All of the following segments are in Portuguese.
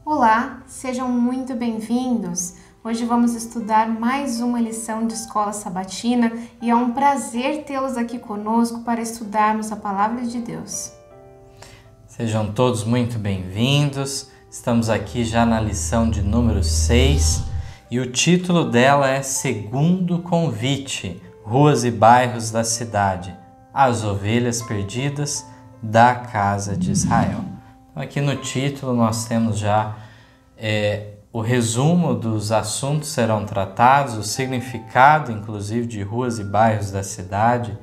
Olá, sejam muito bem-vindos! Hoje vamos estudar mais uma lição de Escola Sabatina e é um prazer tê-los aqui conosco para estudarmos a Palavra de Deus. Sejam todos muito bem-vindos, estamos aqui já na lição de número 6 e o título dela é Segundo Convite, Ruas e Bairros da Cidade, as Ovelhas Perdidas da Casa de Israel. Aqui no título nós temos já o resumo dos assuntos serão tratados, o significado inclusive de ruas e bairros da cidade,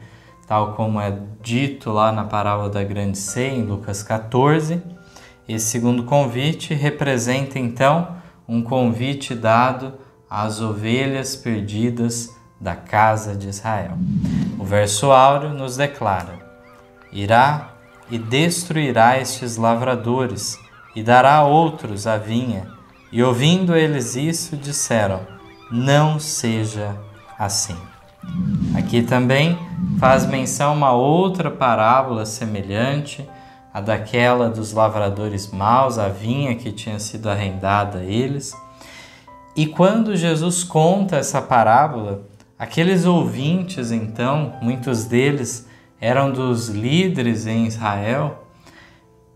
tal como é dito lá na parábola da grande ceia, em Lucas 14. Esse segundo convite representa então um convite dado às ovelhas perdidas da casa de Israel. O verso áureo nos declara: irá e destruirá estes lavradores, e dará a outros a vinha. E ouvindo eles isso, disseram: não seja assim. Aqui também faz menção a uma outra parábola semelhante, a daquela dos lavradores maus, a vinha que tinha sido arrendada a eles. E quando Jesus conta essa parábola, aqueles ouvintes, então, muitos deles eram dos líderes em Israel,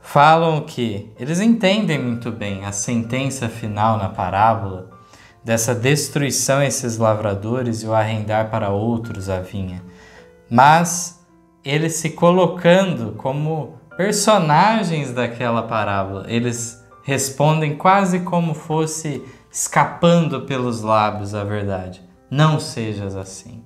falam que eles entendem muito bem a sentença final na parábola, dessa destruição a esses lavradores e o arrendar para outros a vinha. Mas eles se colocando como personagens daquela parábola, eles respondem quase como fosse escapando pelos lábios a verdade. Não sejas assim.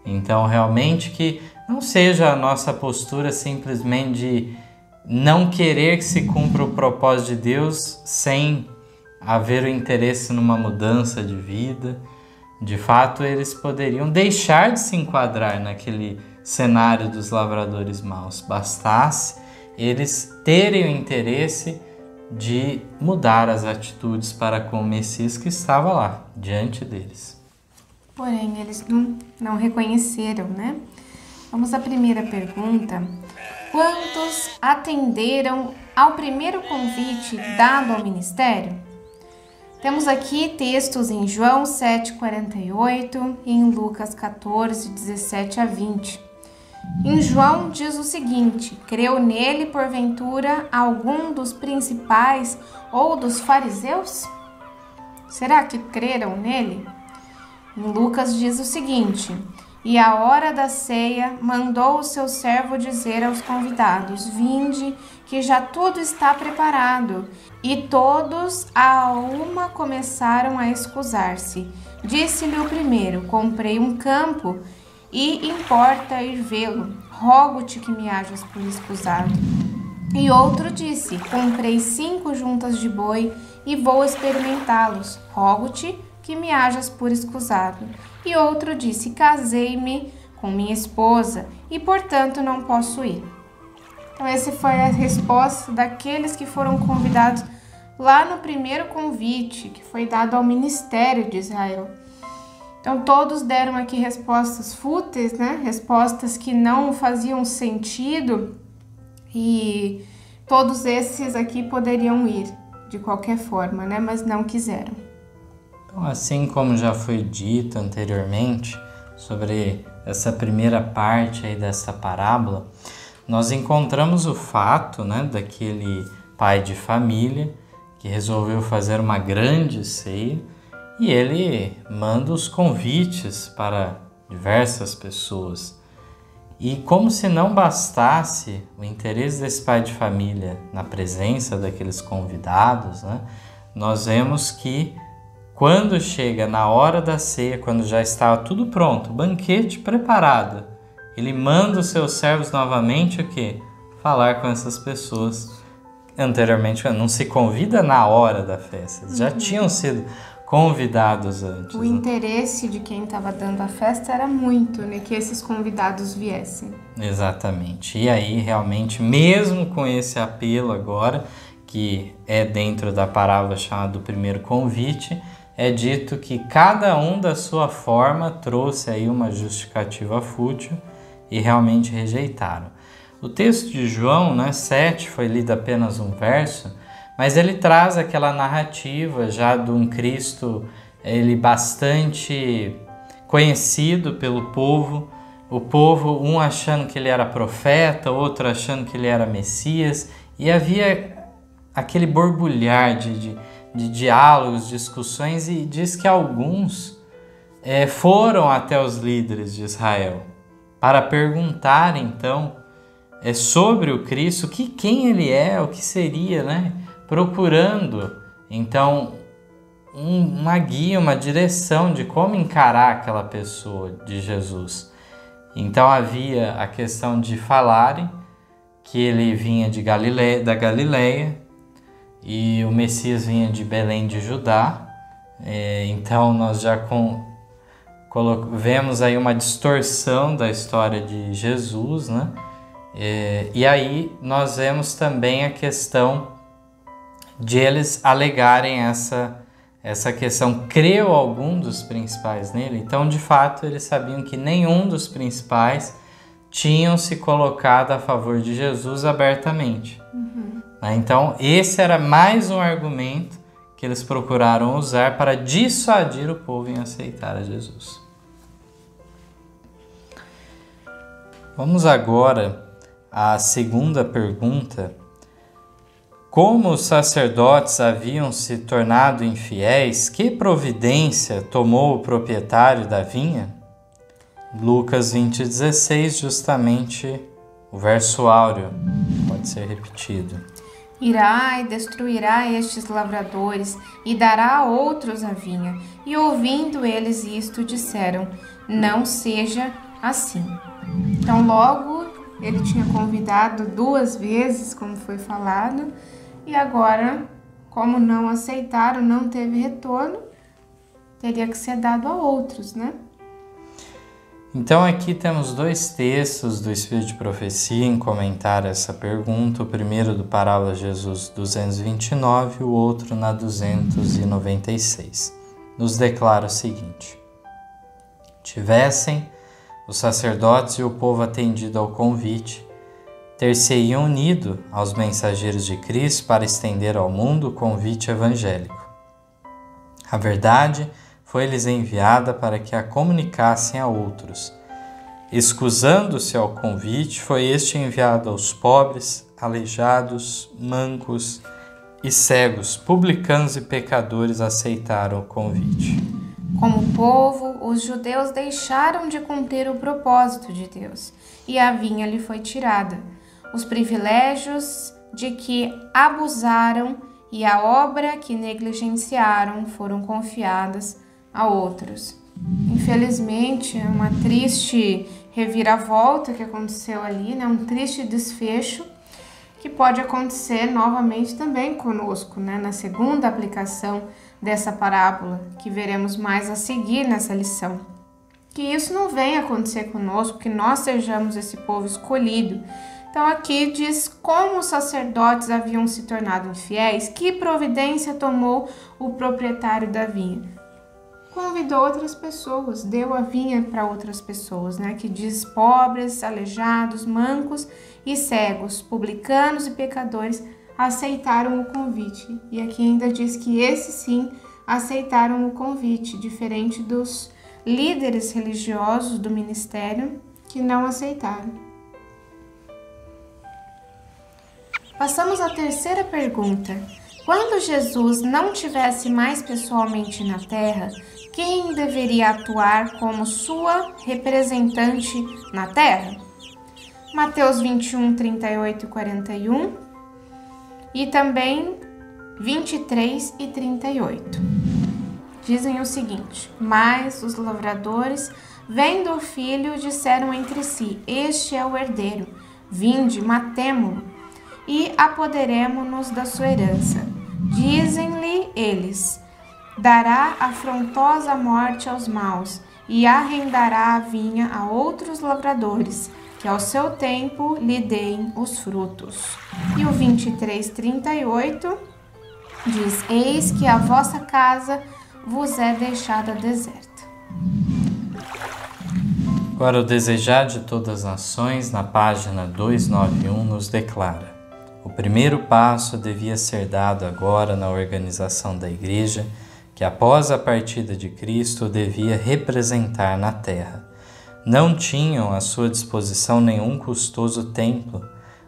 Então, realmente que não seja a nossa postura simplesmente de não querer que se cumpra o propósito de Deus sem haver o interesse numa mudança de vida. De fato, eles poderiam deixar de se enquadrar naquele cenário dos lavradores maus. Bastasse eles terem o interesse de mudar as atitudes para com o Messias que estava lá, diante deles. Porém, eles não reconheceram, né? Vamos à primeira pergunta. Quantos atenderam ao primeiro convite dado ao ministério? Temos aqui textos em João 7,48 e em Lucas 14, 17 a 20. Em João diz o seguinte: creu nele, porventura, algum dos principais ou dos fariseus? Será que creram nele? Em Lucas diz o seguinte: e à hora da ceia mandou o seu servo dizer aos convidados: vinde, que já tudo está preparado. E todos a uma começaram a escusar-se. Disse-lhe o primeiro: comprei um campo e importa ir vê-lo. Rogo-te que me hajas por escusado. E outro disse: comprei 5 juntas de boi e vou experimentá-los. Rogo-te que me hajas por escusado. E outro disse: casei-me com minha esposa e, portanto, não posso ir. Então, essa foi a resposta daqueles que foram convidados lá no primeiro convite, que foi dado ao ministério de Israel. Então, todos deram aqui respostas fúteis, né? Respostas que não faziam sentido, e todos esses aqui poderiam ir de qualquer forma, né? Mas não quiseram. Então, assim como já foi dito anteriormente sobre essa primeira parte aí dessa parábola, nós encontramos o fato, né, daquele pai de família que resolveu fazer uma grande ceia e ele manda os convites para diversas pessoas. E como se não bastasse o interesse desse pai de família na presença daqueles convidados, né, nós vemos que quando chega na hora da ceia, quando já estava tudo pronto, o banquete preparado, ele manda os seus servos novamente o quê? falar com essas pessoas. Anteriormente, não se convida na hora da festa, eles já tinham sido convidados antes. O interesse de quem estava dando a festa era muito, né, que esses convidados viessem. Exatamente. E aí, realmente, mesmo com esse apelo agora, que é dentro da parábola chamada do primeiro convite, é dito que cada um da sua forma trouxe aí uma justificativa fútil e realmente rejeitaram. O texto de João, 7, foi lido apenas um verso, mas ele traz aquela narrativa já de um Cristo ele bastante conhecido pelo povo, o povo um achando que ele era profeta, outro achando que ele era Messias, e havia aquele borbulhar de diálogos, discussões, e diz que alguns foram até os líderes de Israel para perguntar então sobre o Cristo, quem ele é, o que seria, procurando então uma guia, uma direção de como encarar aquela pessoa de Jesus. Então havia a questão de falarem que ele vinha da Galileia e o Messias vinha de Belém de Judá. Então nós já vemos aí uma distorção da história de Jesus, e aí nós vemos também a questão de eles alegarem essa questão, creu algum dos principais nele? Então, de fato, eles sabiam que nenhum dos principais tinham se colocado a favor de Jesus abertamente. Então, esse era mais um argumento que eles procuraram usar para dissuadir o povo em aceitar a Jesus. Vamos agora à segunda pergunta. Como os sacerdotes haviam se tornado infiéis, que providência tomou o proprietário da vinha? Lucas 20:16, justamente o verso áureo, pode ser repetido. Irá e destruirá estes lavradores e dará a outros a vinha. E ouvindo eles isto, disseram, não seja assim. Então logo ele tinha convidado 2 vezes, como foi falado, e agora, como não aceitaram, não teve retorno, teria que ser dado a outros, Então aqui temos 2 textos do Espírito de Profecia em comentar essa pergunta, o primeiro do Parábola Jesus 229 e o outro na 296. Nos declara o seguinte: tivessem os sacerdotes e o povo atendido ao convite, ter-se-iam unido aos mensageiros de Cristo para estender ao mundo o convite evangélico. A verdade foi-lhes enviada para que a comunicassem a outros. Escusando-se ao convite, foi este enviado aos pobres, aleijados, mancos e cegos. Publicanos e pecadores aceitaram o convite. Como povo, os judeus deixaram de cumprir o propósito de Deus, e a vinha lhe foi tirada. Os privilégios de que abusaram e a obra que negligenciaram foram confiadas a outros. Infelizmente, é uma triste reviravolta que aconteceu ali, um triste desfecho que pode acontecer novamente também conosco, na segunda aplicação dessa parábola, que veremos mais a seguir nessa lição. Que isso não venha acontecer conosco, que nós sejamos esse povo escolhido. Então aqui diz como os sacerdotes haviam se tornado infiéis, que providência tomou o proprietário da vinha. Convidou outras pessoas, deu a vinha para outras pessoas, que diz pobres, aleijados, mancos e cegos, publicanos e pecadores aceitaram o convite. E aqui ainda diz que esses sim aceitaram o convite, diferente dos líderes religiosos do ministério que não aceitaram. Passamos à terceira pergunta. Quando Jesus não tivesse mais pessoalmente na terra, quem deveria atuar como sua representante na terra? Mateus 21, 38 e 41 e também 23 e 38. Dizem o seguinte: mas os lavradores, vendo o filho, disseram entre si, este é o herdeiro. Vinde, matemo-lo, e apoderemo-nos da sua herança. Dizem-lhe eles: dará afrontosa morte aos maus, e arrendará a vinha a outros lavradores, que ao seu tempo lhe deem os frutos. E o 23:38 diz: eis que a vossa casa vos é deixada deserta. Agora, o Desejar de Todas as Nações, na página 291, nos declara: o primeiro passo devia ser dado agora na organização da Igreja, que após a partida de Cristo devia representar na terra. Não tinham à sua disposição nenhum custoso templo,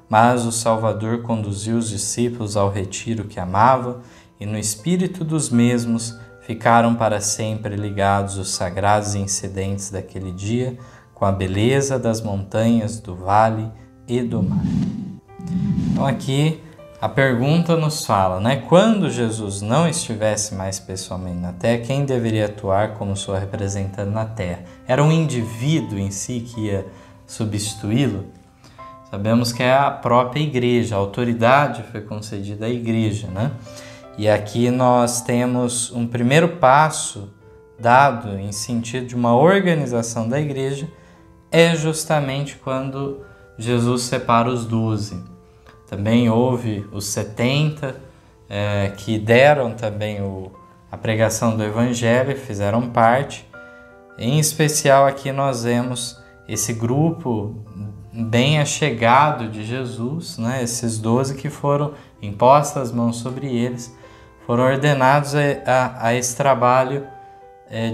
mas o Salvador conduziu os discípulos ao retiro que amava, e no espírito dos mesmos ficaram para sempre ligados os sagrados incidentes daquele dia, com a beleza das montanhas, do vale e do mar. Então aqui a pergunta nos fala, quando Jesus não estivesse mais pessoalmente na Terra, quem deveria atuar como sua representante na Terra? Era um indivíduo em si que ia substituí-lo? Sabemos que é a própria Igreja, a autoridade foi concedida à Igreja, E aqui nós temos um primeiro passo dado em sentido de uma organização da Igreja, é justamente quando Jesus separa os 12. Também houve os 70, que deram também a pregação do Evangelho, fizeram parte. Em especial aqui nós vemos esse grupo bem achegado de Jesus, esses 12 que foram impostas as mãos sobre eles, foram ordenados a esse trabalho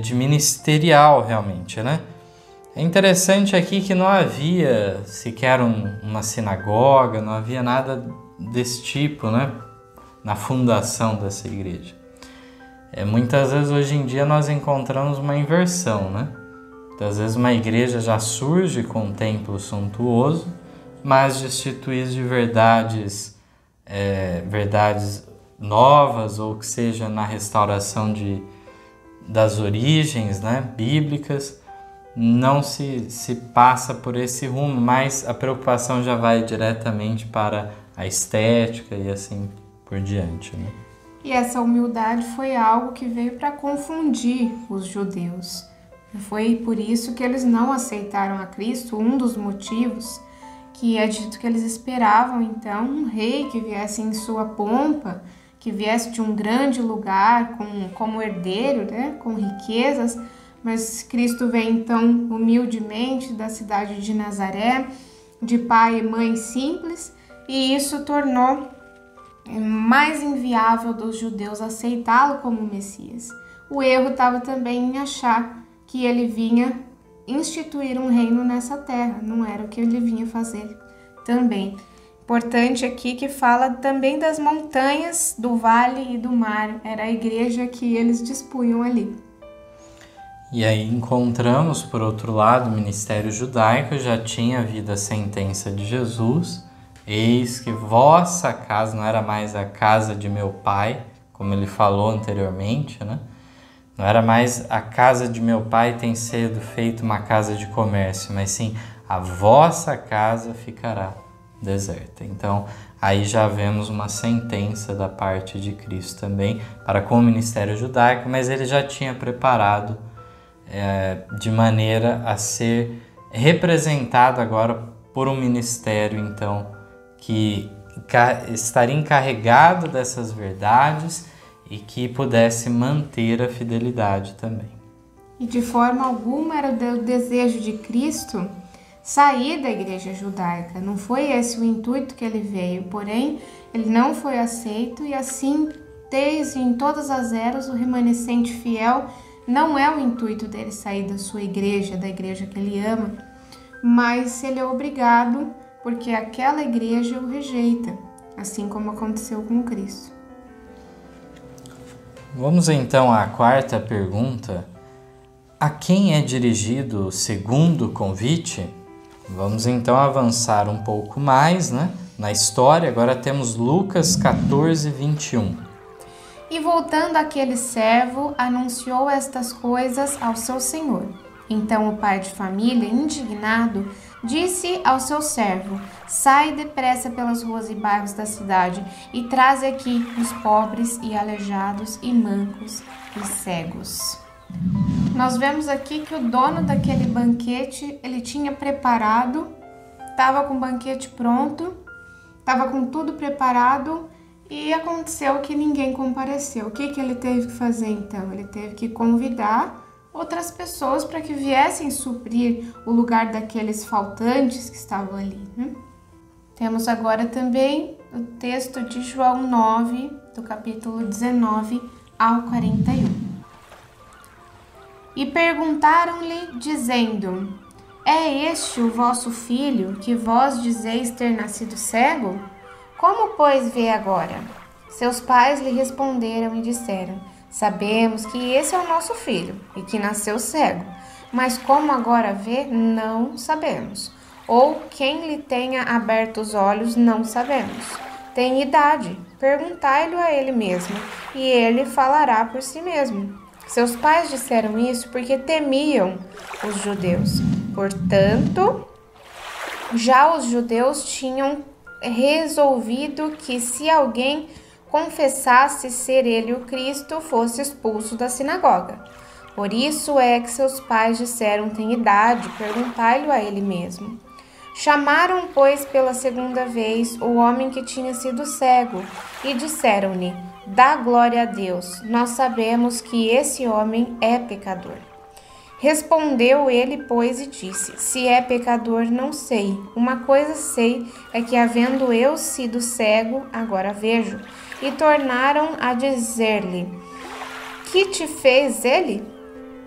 de ministerial realmente, É interessante aqui que não havia sequer uma sinagoga, não havia nada desse tipo, na fundação dessa igreja. Muitas vezes hoje em dia nós encontramos uma inversão, Muitas vezes uma igreja já surge com um templo suntuoso, mas destituída de verdades novas, ou que seja na restauração das origens bíblicas, não se passa por esse rumo, mas a preocupação já vai diretamente para a estética e assim por diante. E essa humildade foi algo que veio para confundir os judeus. Foi por isso que eles não aceitaram a Cristo, um dos motivos que é dito que eles esperavam então um rei que viesse em sua pompa, que viesse de um grande lugar como herdeiro, com riquezas, mas Cristo vem então humildemente da cidade de Nazaré, de pai e mãe simples, e isso tornou mais inviável dos judeus aceitá-lo como Messias. O erro estava também em achar que ele vinha instituir um reino nessa terra, não era o que ele vinha fazer também. Importante aqui que fala também das montanhas, do vale e do mar, era a igreja que eles dispunham ali. E aí encontramos, por outro lado, o ministério judaico já tinha havido a sentença de Jesus: eis que vossa casa não era mais a casa de meu pai, como ele falou anteriormente, Não era mais a casa de meu pai tem sido feita uma casa de comércio, mas sim a vossa casa ficará deserta. Então, aí já vemos uma sentença da parte de Cristo também para com o ministério judaico, mas ele já tinha preparado de maneira a ser representado agora por um ministério, então, que estaria encarregado dessas verdades e que pudesse manter a fidelidade também. E de forma alguma era o desejo de Cristo sair da igreja judaica. Não foi esse o intuito que ele veio, porém, ele não foi aceito e assim, desde em todas as eras, o remanescente fiel não é o intuito dele sair da sua igreja, da igreja que ele ama, mas ele é obrigado porque aquela igreja o rejeita, assim como aconteceu com Cristo. Vamos então à quarta pergunta. A quem é dirigido o segundo convite? Vamos então avançar um pouco mais, na história. Agora temos Lucas 14, 21. E voltando aquele servo, anunciou estas coisas ao seu senhor. Então o pai de família, indignado, disse ao seu servo: sai depressa pelas ruas e bairros da cidade e traze aqui os pobres e aleijados e mancos e cegos. Nós vemos aqui que o dono daquele banquete, ele tinha preparado, estava com o banquete pronto, estava com tudo preparado e aconteceu que ninguém compareceu. O que ele teve que fazer então? Ele teve que convidar outras pessoas para que viessem suprir o lugar daqueles faltantes que estavam ali, né? Temos agora também o texto de João 9, do capítulo 19 ao 41. E perguntaram-lhe, dizendo: é este o vosso filho, que vós dizeis ter nascido cego? Como, pois, vê agora? Seus pais lhe responderam e disseram: sabemos que esse é o nosso filho e que nasceu cego, mas como agora vê, não sabemos. Ou quem lhe tenha aberto os olhos, não sabemos. Tem idade, perguntai-lhe a ele mesmo, e ele falará por si mesmo. Seus pais disseram isso porque temiam os judeus. Portanto, já os judeus tinham resolvido que se alguém confessasse ser ele o Cristo, fosse expulso da sinagoga. Por isso é que seus pais disseram: tem idade, perguntai-lhe a ele mesmo. Chamaram, pois, pela segunda vez o homem que tinha sido cego e disseram-lhe: dá glória a Deus, nós sabemos que esse homem é pecador. Respondeu ele, pois, e disse: se é pecador, não sei. Uma coisa sei, é que havendo eu sido cego, agora vejo. E tornaram a dizer-lhe: que te fez ele?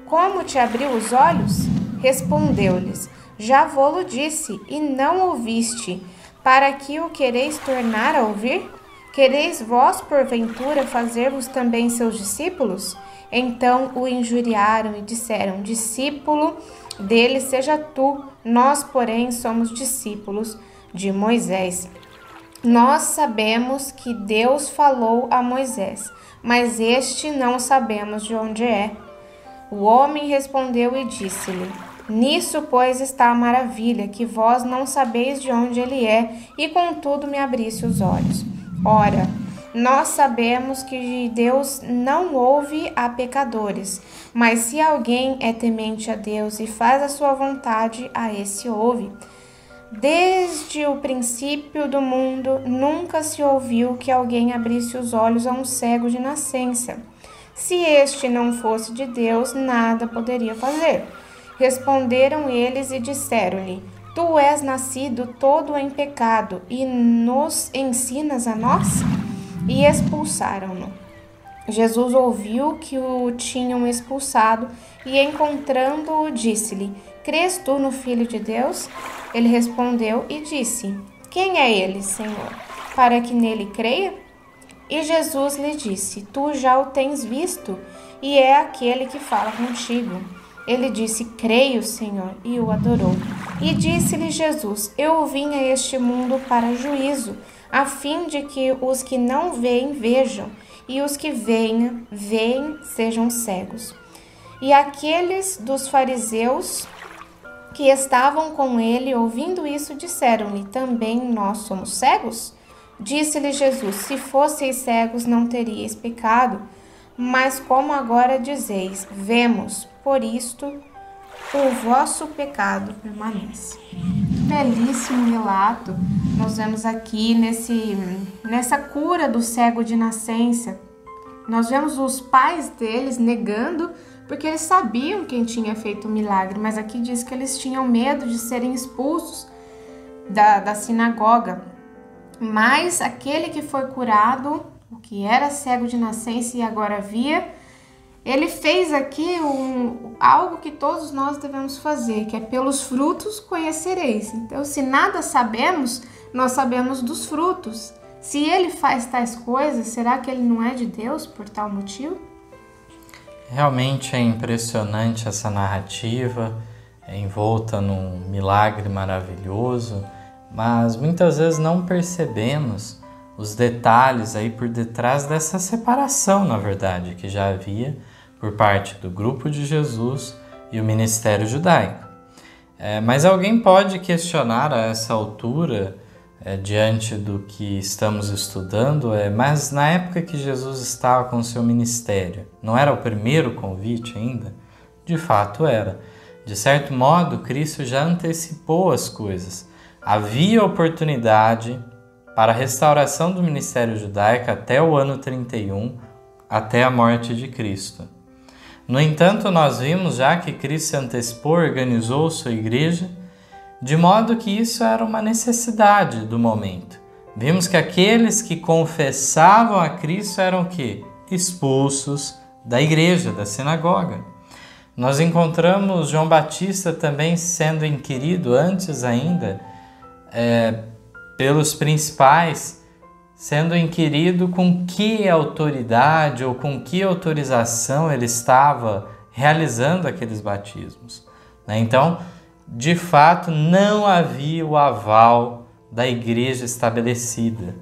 Como te abriu os olhos? Respondeu-lhes: já vô-lo disse, e não ouviste. Para que o quereis tornar a ouvir? Quereis vós, porventura, fazer-vos também seus discípulos? Então o injuriaram e disseram: discípulo dele seja tu, nós, porém, somos discípulos de Moisés. Nós sabemos que Deus falou a Moisés, mas este não sabemos de onde é. O homem respondeu e disse-lhe: nisso, pois, está a maravilha, que vós não sabeis de onde ele é, e contudo me abriste os olhos. Ora, nós sabemos que Deus não ouve a pecadores, mas se alguém é temente a Deus e faz a sua vontade, a esse ouve. Desde o princípio do mundo, nunca se ouviu que alguém abrisse os olhos a um cego de nascença. Se este não fosse de Deus, nada poderia fazer. Responderam eles e disseram-lhe: tu és nascido todo em pecado e nos ensinas a nós? E expulsaram-no. Jesus ouviu que o tinham expulsado e, encontrando-o, disse-lhe: crês tu no Filho de Deus? Ele respondeu e disse: quem é ele, Senhor, para que nele creia? E Jesus lhe disse: tu já o tens visto, e é aquele que fala contigo. Ele disse: creio, Senhor, e o adorou. E disse-lhe Jesus: eu vim a este mundo para juízo, a fim de que os que não veem vejam, e os que veem sejam cegos. E aqueles dos fariseus que estavam com ele, ouvindo isso, disseram-lhe: também nós somos cegos? Disse-lhe Jesus: se fosseis cegos, não teríeis pecado, mas como agora dizeis: vemos, por isto o vosso pecado permanece. Belíssimo relato nós vemos aqui nessa cura do cego de nascença. Nós vemos os pais deles negando, porque eles sabiam quem tinha feito o milagre, mas aqui diz que eles tinham medo de serem expulsos da sinagoga. Mas aquele que foi curado, o que era cego de nascença e agora via, ele fez aqui algo que todos nós devemos fazer, que é pelos frutos conhecereis. Então, se nada sabemos, nós sabemos dos frutos. Se ele faz tais coisas, será que ele não é de Deus por tal motivo? Realmente é impressionante essa narrativa, envolta num milagre maravilhoso, mas muitas vezes não percebemos os detalhes aí por detrás dessa separação, na verdade, que já havia por parte do grupo de Jesus e o ministério judaico. Mas alguém pode questionar a essa altura, diante do que estamos estudando, mas na época que Jesus estava com o seu ministério, não era o primeiro convite ainda? De fato era. De certo modo, Cristo já antecipou as coisas. Havia oportunidade para a restauração do ministério judaico até o ano 31, até a morte de Cristo. No entanto, nós vimos já que Cristo se antecipou, organizou sua igreja, de modo que isso era uma necessidade do momento. Vimos que aqueles que confessavam a Cristo eram o quê? Expulsos da igreja, da sinagoga. Nós encontramos João Batista também sendo inquirido antes ainda pelos principais, sendo inquirido com que autoridade ou com que autorização ele estava realizando aqueles batismos. Então, de fato, não havia o aval da igreja estabelecida.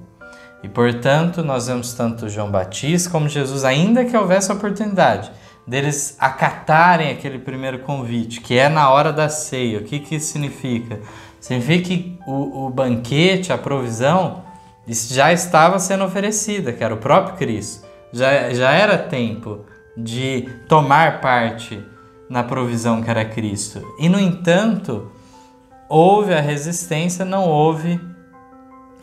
E, portanto, nós vemos tanto João Batista como Jesus, ainda que houvesse a oportunidade deles acatarem aquele primeiro convite, que é na hora da ceia. O que isso significa? Significa que o banquete, a provisão, já estava sendo oferecida, que era o próprio Cristo. Já era tempo de tomar parte na provisão que era Cristo. E, no entanto, houve a resistência, não houve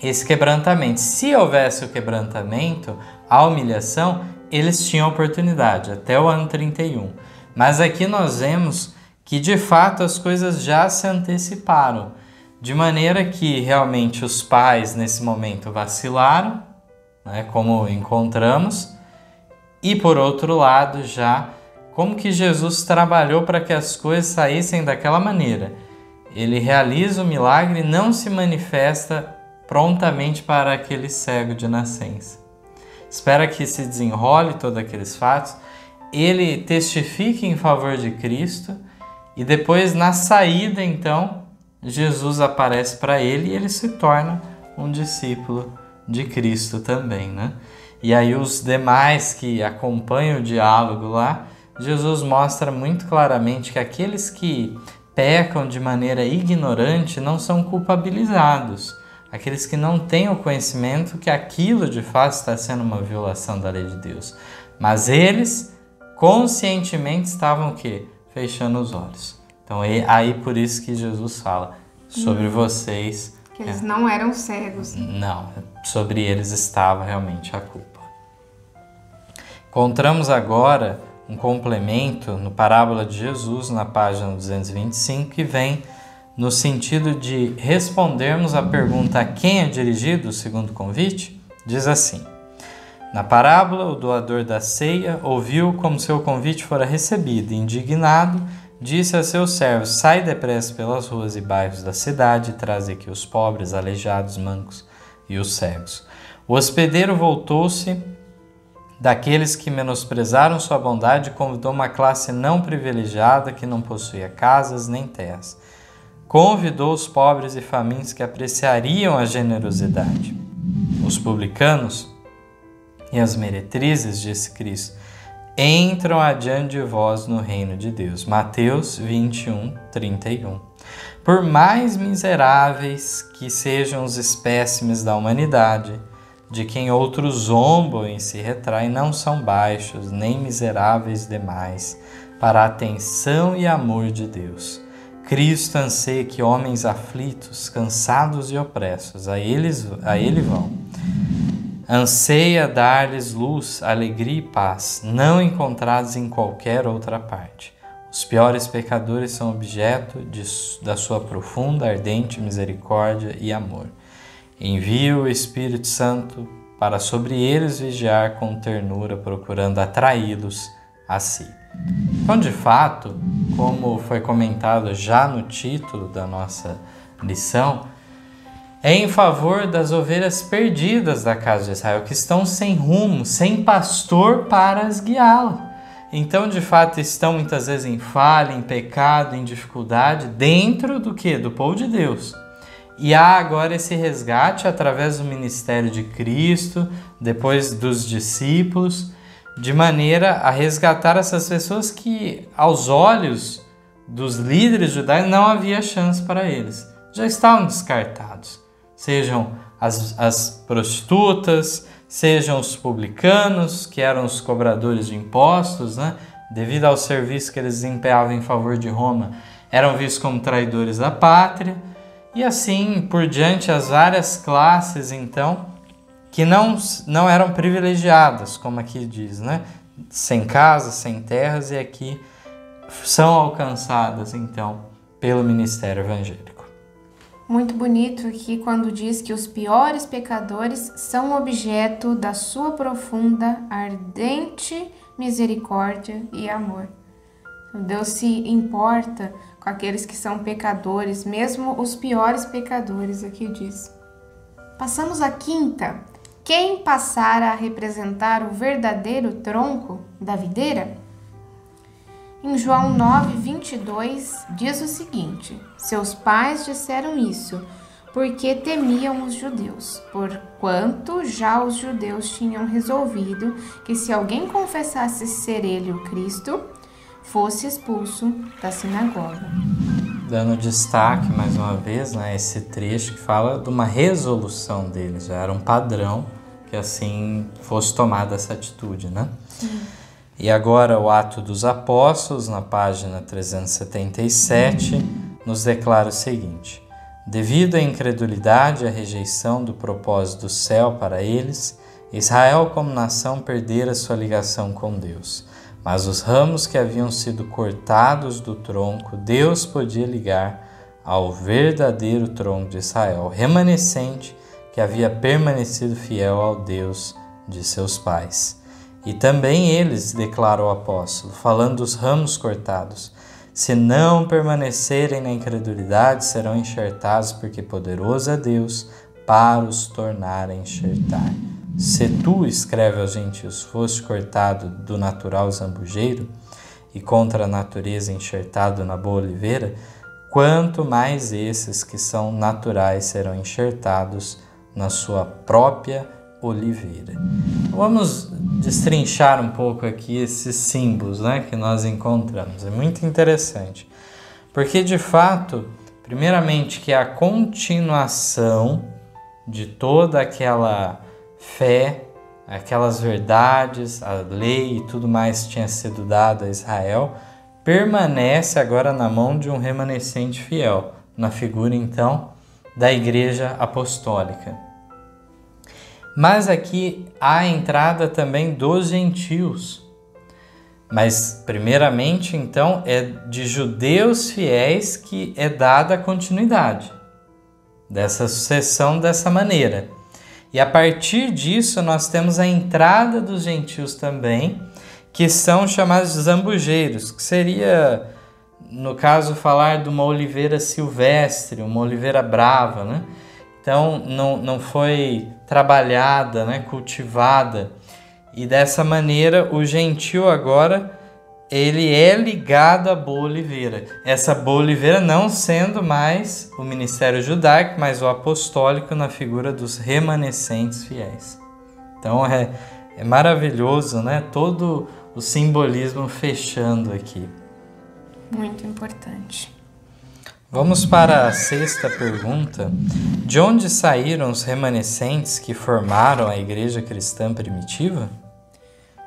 esse quebrantamento. Se houvesse o quebrantamento, a humilhação, eles tinham oportunidade até o ano 31. Mas aqui nós vemos que, de fato, as coisas já se anteciparam. De maneira que, realmente, os pais, nesse momento, vacilaram, como encontramos. E, por outro lado, já como que Jesus trabalhou para que as coisas saíssem daquela maneira. Ele realiza o milagre e não se manifesta prontamente para aquele cego de nascença. Espera que se desenrole todos aqueles fatos, ele testifique em favor de Cristo e depois, na saída, então, Jesus aparece para ele e ele se torna um discípulo de Cristo também, E aí os demais que acompanham o diálogo lá, Jesus mostra muito claramente que aqueles que pecam de maneira ignorante não são culpabilizados. Aqueles que não têm o conhecimento que aquilo de fato está sendo uma violação da lei de Deus. Mas eles conscientemente estavam o quê? Fechando os olhos. Então aí por isso que Jesus fala sobre vocês. Que eles não eram cegos. Não, sobre eles estava realmente a culpa. Encontramos agora um complemento no Parábola de Jesus, na página 225, que vem no sentido de respondermos a pergunta a quem é dirigido o segundo convite. Diz assim: na parábola, o doador da ceia ouviu como seu convite fora recebido e, indignado, disse a seus servos: sai depressa pelas ruas e bairros da cidade e traze aqui os pobres, aleijados, mancos e os cegos. O hospedeiro voltou-se daqueles que menosprezaram sua bondade e convidou uma classe não privilegiada que não possuía casas nem terras. Convidou os pobres e famintos que apreciariam a generosidade. Os publicanos e as meretrizes, disse Cristo, entram adiante de vós no reino de Deus. Mateus 21, 31. Por mais miseráveis que sejam os espécimes da humanidade, de quem outros zombam e se retraem, não são baixos nem miseráveis demais para a atenção e amor de Deus. Cristo anseia que homens aflitos, cansados e opressos a Ele vão. Anseia dar-lhes luz, alegria e paz, não encontrados em qualquer outra parte. Os piores pecadores são objeto da sua profunda, ardente misericórdia e amor. Envia o Espírito Santo para sobre eles vigiar com ternura, procurando atraí-los a si. Então, de fato, como foi comentado já no título da nossa lição, é em favor das ovelhas perdidas da casa de Israel, que estão sem rumo, sem pastor para as guiá-la. Então, de fato, estão muitas vezes em falha, em pecado, em dificuldade, dentro do quê? Do povo de Deus. E há agora esse resgate através do ministério de Cristo, depois dos discípulos, de maneira a resgatar essas pessoas que, aos olhos dos líderes judaicos, não havia chance para eles. Já estavam descartados. Sejam as prostitutas, sejam os publicanos, que eram os cobradores de impostos, né? Devido ao serviço que eles desempenhavam em favor de Roma, eram vistos como traidores da pátria. E assim por diante, as várias classes, então, que não eram privilegiadas, como aqui diz, né? Sem casa, sem terras, e aqui são alcançadas, então, pelo ministério evangélico. Muito bonito aqui quando diz que os piores pecadores são objeto da sua profunda, ardente misericórdia e amor. Deus se importa com aqueles que são pecadores, mesmo os piores pecadores, aqui diz. Passamos à quinta. Quem passara a representar o verdadeiro tronco da videira? Em João 9:22 diz o seguinte: seus pais disseram isso porque temiam os judeus, porquanto já os judeus tinham resolvido que se alguém confessasse ser ele o Cristo, fosse expulso da sinagoga. Dando destaque mais uma vez, né, esse trecho que fala de uma resolução deles, já era um padrão que assim fosse tomada essa atitude, né? Sim. E agora o Atos dos Apóstolos, na página 377, nos declara o seguinte: devido à incredulidade e à rejeição do propósito do céu para eles, Israel como nação perdera sua ligação com Deus. Mas os ramos que haviam sido cortados do tronco, Deus podia ligar ao verdadeiro tronco de Israel, remanescente que havia permanecido fiel ao Deus de seus pais. E também eles, declarou o apóstolo, falando dos ramos cortados: se não permanecerem na incredulidade, serão enxertados, porque poderoso é Deus para os tornar a enxertar. Se tu, escreve aos gentios, foste cortado do natural zambujeiro e contra a natureza enxertado na boa oliveira, quanto mais esses que são naturais serão enxertados na sua própria oliveira. Vamos destrinchar um pouco aqui esses símbolos, né, que nós encontramos. É muito interessante, porque de fato, primeiramente, que a continuação de toda aquela fé, aquelas verdades, a lei e tudo mais que tinha sido dado a Israel, permanece agora na mão de um remanescente fiel, na figura então da Igreja Apostólica. Mas aqui há a entrada também dos gentios. Mas primeiramente então é de judeus fiéis que é dada a continuidade dessa sucessão dessa maneira. E a partir disso nós temos a entrada dos gentios também, que são chamados de zambujeiros, que seria, no caso, falar de uma oliveira silvestre, uma oliveira brava, né? Então não foi trabalhada, né, cultivada. E dessa maneira o gentio agora ele é ligado à boa oliveira. Essa boa oliveira não sendo mais o ministério judaico, mas o apostólico na figura dos remanescentes fiéis. Então é maravilhoso, né? Todo o simbolismo fechando aqui. Muito importante. Vamos para a sexta pergunta. De onde saíram os remanescentes que formaram a igreja cristã primitiva?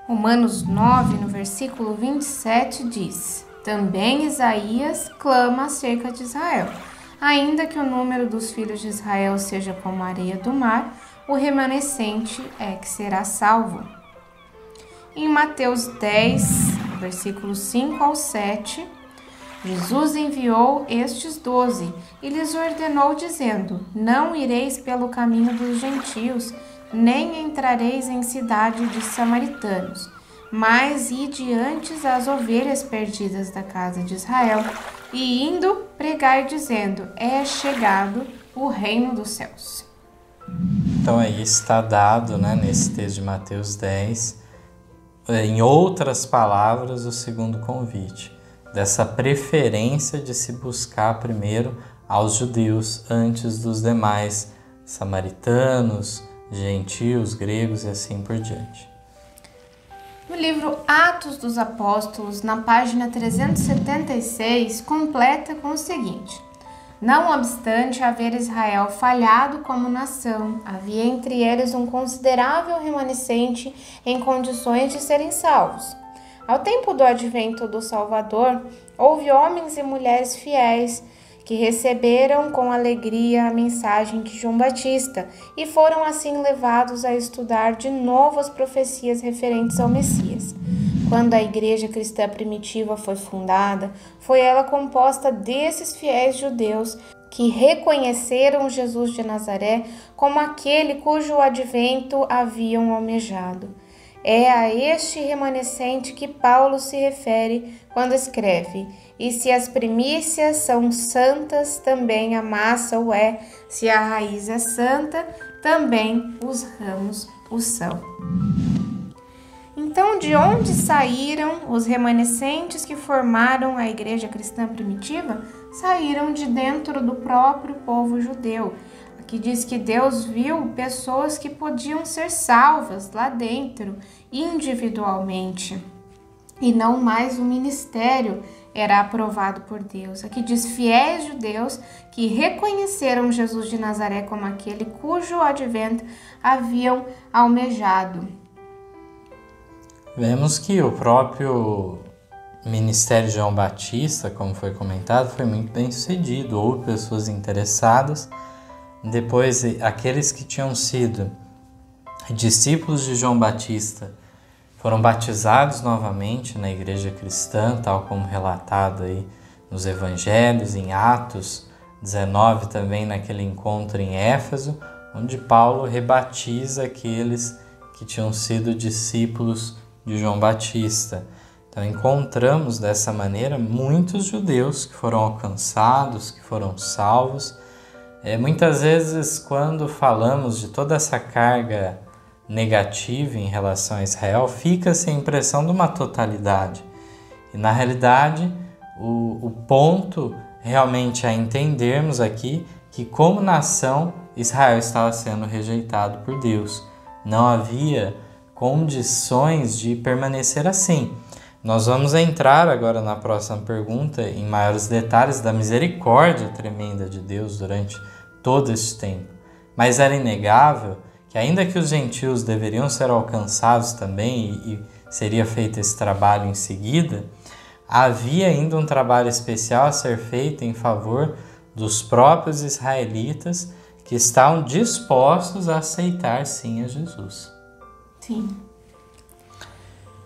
Romanos 9, no versículo 27, diz: também Isaías clama acerca de Israel. Ainda que o número dos filhos de Israel seja como a areia do mar, o remanescente é que será salvo. Em Mateus 10, versículos 5 ao 7, Jesus enviou estes 12 e lhes ordenou, dizendo: não ireis pelo caminho dos gentios, nem entrareis em cidade de samaritanos, mas ide antes as ovelhas perdidas da casa de Israel, e indo pregai, dizendo: é chegado o reino dos céus. Então aí está dado, né, nesse texto de Mateus 10, em outras palavras, o segundo convite, dessa preferência de se buscar primeiro aos judeus antes dos demais samaritanos, gentios, gregos e assim por diante. No livro Atos dos Apóstolos, na página 376, completa com o seguinte: não obstante haver Israel falhado como nação, havia entre eles um considerável remanescente em condições de serem salvos. Ao tempo do advento do Salvador, houve homens e mulheres fiéis que receberam com alegria a mensagem de João Batista e foram assim levados a estudar de novo as profecias referentes ao Messias. Quando a igreja cristã primitiva foi fundada, foi ela composta desses fiéis judeus que reconheceram Jesus de Nazaré como aquele cujo advento haviam almejado. É a este remanescente que Paulo se refere quando escreve: e se as primícias são santas, também a massa o é, se a raiz é santa, também os ramos o são. Então, de onde saíram os remanescentes que formaram a igreja cristã primitiva? Saíram de dentro do próprio povo judeu. Aqui diz que Deus viu pessoas que podiam ser salvas lá dentro, individualmente, e não mais o ministério era aprovado por Deus. Aqui diz fiéis judeus que reconheceram Jesus de Nazaré como aquele cujo advento haviam almejado. Vemos que o próprio ministério de João Batista, como foi comentado, foi muito bem sucedido. Houve pessoas interessadas. Depois, aqueles que tinham sido discípulos de João Batista foram batizados novamente na igreja cristã, tal como relatado aí nos evangelhos, em Atos 19, também naquele encontro em Éfeso, onde Paulo rebatiza aqueles que tinham sido discípulos de João Batista. Então encontramos dessa maneira muitos judeus que foram alcançados, que foram salvos. Muitas vezes, quando falamos de toda essa carga negativa em relação a Israel, fica-se a impressão de uma totalidade. E na realidade, o ponto realmente a entendermos aqui que, como nação, Israel estava sendo rejeitado por Deus. Não havia condições de permanecer assim. Nós vamos entrar agora na próxima pergunta em maiores detalhes da misericórdia tremenda de Deus durante todo esse tempo. Mas era inegável que, ainda que os gentios deveriam ser alcançados também e seria feito esse trabalho em seguida, havia ainda um trabalho especial a ser feito em favor dos próprios israelitas que estavam dispostos a aceitar sim a Jesus. Sim.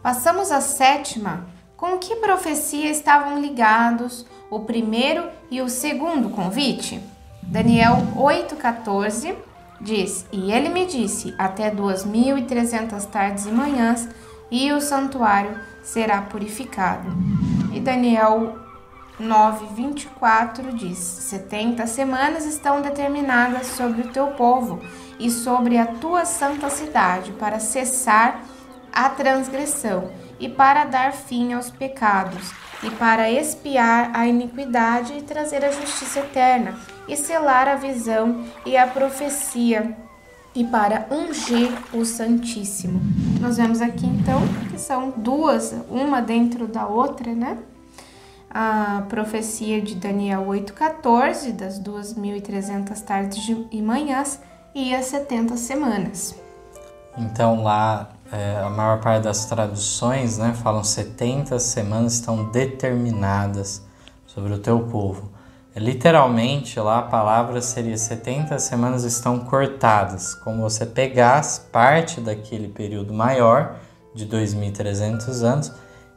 Passamos à sétima. Com que profecia estavam ligados o primeiro e o segundo convite? Daniel 8,14 diz: e ele me disse, até 2.300 tardes e manhãs, e o santuário será purificado. E Daniel 9,24 diz: 70 semanas estão determinadas sobre o teu povo e sobre a tua santa cidade, para cessar a transgressão e para dar fim aos pecados e para expiar a iniquidade e trazer a justiça eterna e selar a visão e a profecia e para ungir o Santíssimo. Nós vemos aqui então que são duas, uma dentro da outra, né? A profecia de Daniel 8,14, das 2.300 tardes e manhãs, e as 70 semanas. Então lá, a maior parte das traduções, né, falam 70 semanas estão determinadas sobre o teu povo. Literalmente lá a palavra seria 70 semanas estão cortadas, como você pegasse parte daquele período maior de 2.300 anos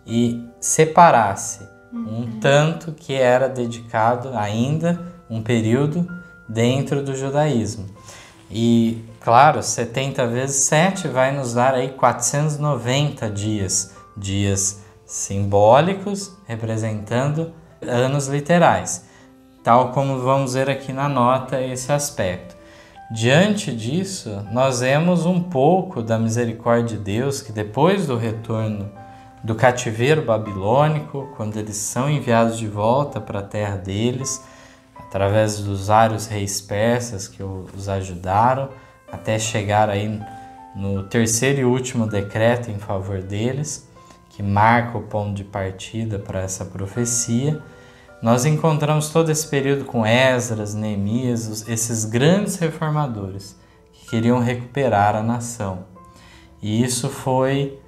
e separasse um tanto que era dedicado ainda um período dentro do judaísmo. E, claro, 70 vezes 7 vai nos dar aí 490 dias. Dias simbólicos, representando anos literais. Tal como vamos ver aqui na nota esse aspecto. Diante disso, nós vemos um pouco da misericórdia de Deus, que depois do retorno do cativeiro babilônico, quando eles são enviados de volta para a terra deles, através dos vários reis persas que os ajudaram, até chegar aí no terceiro e último decreto em favor deles, que marca o ponto de partida para essa profecia, nós encontramos todo esse período com Esdras, Neemias, esses grandes reformadores que queriam recuperar a nação. E isso foi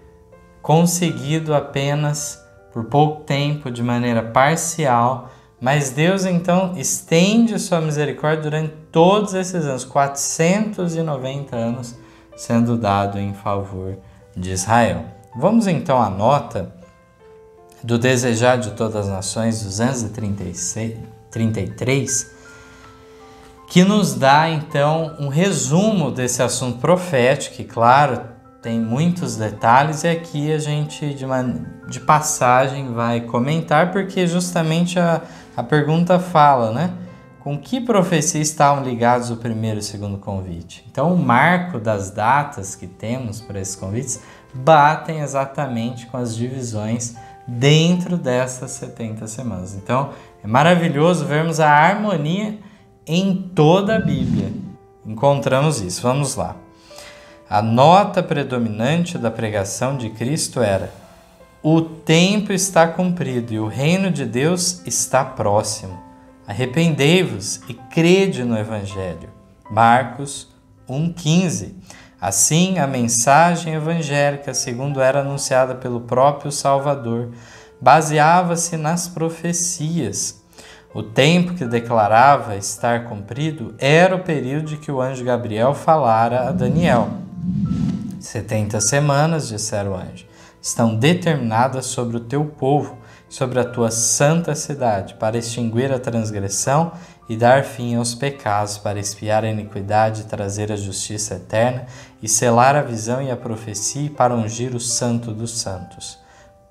conseguido apenas por pouco tempo, de maneira parcial, mas Deus então estende sua misericórdia durante todos esses anos, 490 anos, sendo dado em favor de Israel. Vamos então à nota do Desejar de Todas as Nações, 233, que nos dá então um resumo desse assunto profético, que claro, tem muitos detalhes, e aqui a gente de passagem vai comentar, porque justamente a pergunta fala, né? Com que profecia estavam ligados o primeiro e o segundo convite? Então, o marco das datas que temos para esses convites batem exatamente com as divisões dentro dessas 70 semanas. Então, é maravilhoso vermos a harmonia em toda a Bíblia. Encontramos isso. Vamos lá. A nota predominante da pregação de Cristo era: o tempo está cumprido e o reino de Deus está próximo. Arrependei-vos e crede no Evangelho. Marcos 1,15. Assim, a mensagem evangélica, segundo era anunciada pelo próprio Salvador, baseava-se nas profecias. O tempo que declarava estar cumprido era o período de que o anjo Gabriel falara a Daniel. 70 semanas, dissera o anjo, estão determinadas sobre o teu povo, sobre a tua santa cidade, para extinguir a transgressão e dar fim aos pecados, para expiar a iniquidade e trazer a justiça eterna, e selar a visão e a profecia, e para ungir o santo dos santos.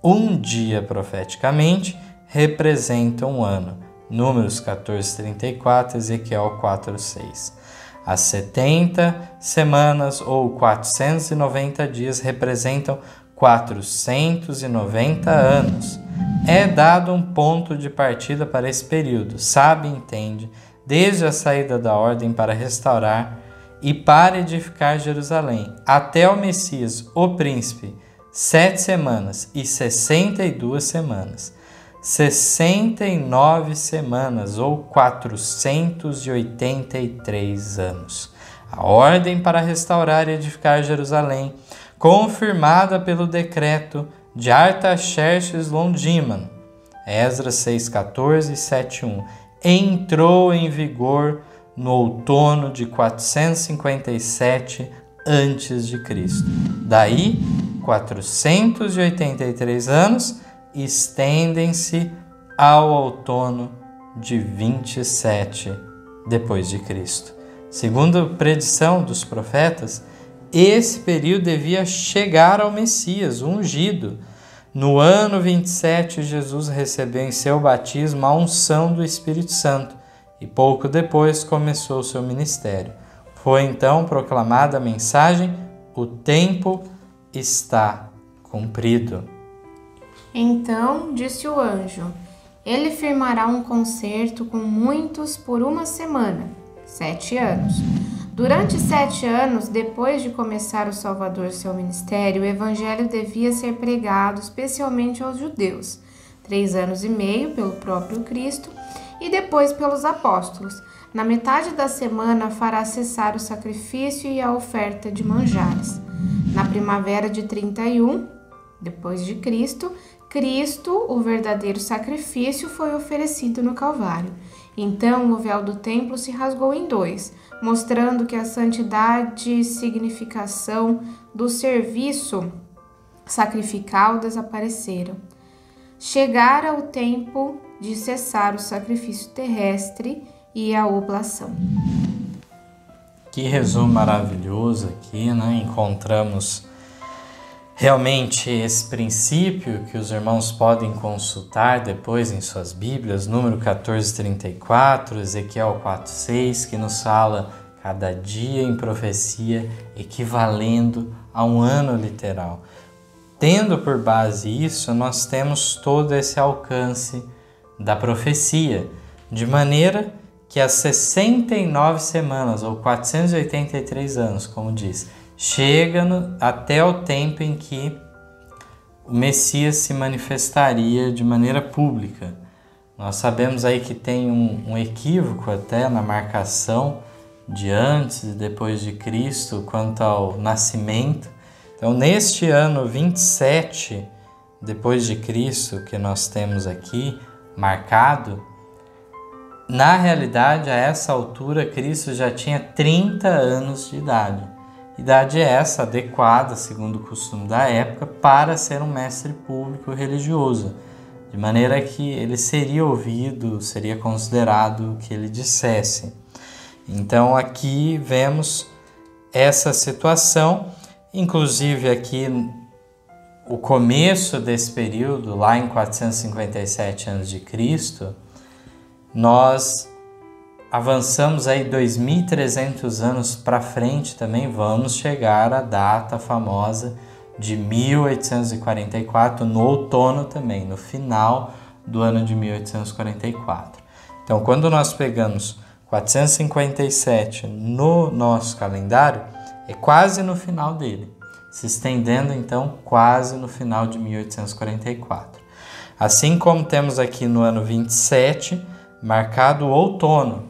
Um dia, profeticamente, representa um ano. Números 14:34, Ezequiel 4:6. As 70 semanas ou 490 dias representam 490 anos. É dado um ponto de partida para esse período, sabe e entende, desde a saída da ordem para restaurar e para edificar Jerusalém, até o Messias, o príncipe, 7 semanas e 62 semanas. 69 semanas ou 483 anos. A ordem para restaurar e edificar Jerusalém, confirmada pelo decreto de Artaxerxes Longiman, Esdras 6,14 e 7,1, entrou em vigor no outono de 457 a.C. Daí, 483 anos estendem-se ao outono de 27 depois de Cristo. Segundo a predição dos profetas, esse período devia chegar ao Messias, o ungido. No ano 27, Jesus recebeu em seu batismo a unção do Espírito Santo e pouco depois começou seu ministério. Foi então proclamada a mensagem: o tempo está cumprido. Então disse o anjo: ele firmará um concerto com muitos por uma semana, 7 anos. Durante 7 anos, depois de começar o Salvador seu ministério, o evangelho devia ser pregado especialmente aos judeus, 3 anos e meio pelo próprio Cristo e depois pelos apóstolos. Na metade da semana fará cessar o sacrifício e a oferta de manjares. Na primavera de 31, depois de Cristo, o verdadeiro sacrifício, foi oferecido no Calvário. Então o véu do templo se rasgou em 2, mostrando que a santidade e significação do serviço sacrificial desapareceram. Chegara o tempo de cessar o sacrifício terrestre e a oblação. Que resumo maravilhoso aqui, né? Encontramos realmente esse princípio que os irmãos podem consultar depois em suas Bíblias, número 14:34, Ezequiel 4:6, que nos fala cada dia em profecia equivalendo a um ano literal. Tendo por base isso, nós temos todo esse alcance da profecia, de maneira que as 69 semanas, ou 483 anos, como diz, chega até o tempo em que o Messias se manifestaria de maneira pública. Nós sabemos aí que tem um equívoco até na marcação de antes e depois de Cristo quanto ao nascimento. Então, neste ano 27 depois de Cristo que nós temos aqui marcado, na realidade, a essa altura, Cristo já tinha 30 anos de idade. Idade essa adequada, segundo o costume da época, para ser um mestre público religioso, de maneira que ele seria ouvido, seria considerado o que ele dissesse. Então aqui vemos essa situação, inclusive aqui o começo desse período, lá em 457 a.C., nós avançamos aí 2.300 anos para frente também, vamos chegar à data famosa de 1844, no outono também, no final do ano de 1844. Então, quando nós pegamos 457 no nosso calendário, é quase no final dele, se estendendo então quase no final de 1844. Assim como temos aqui no ano 27, marcado o outono.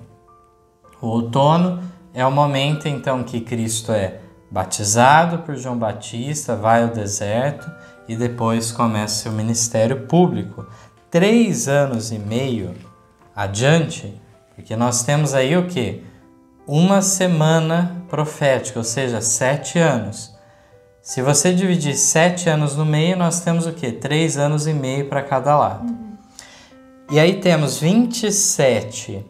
O outono é o momento então que Cristo é batizado por João Batista, vai ao deserto e depois começa seu ministério público. 3 anos e meio adiante, porque nós temos aí o quê? Uma semana profética, ou seja, 7 anos. Se você dividir 7 anos no meio, nós temos o quê? 3 anos e meio para cada lado. E aí temos 27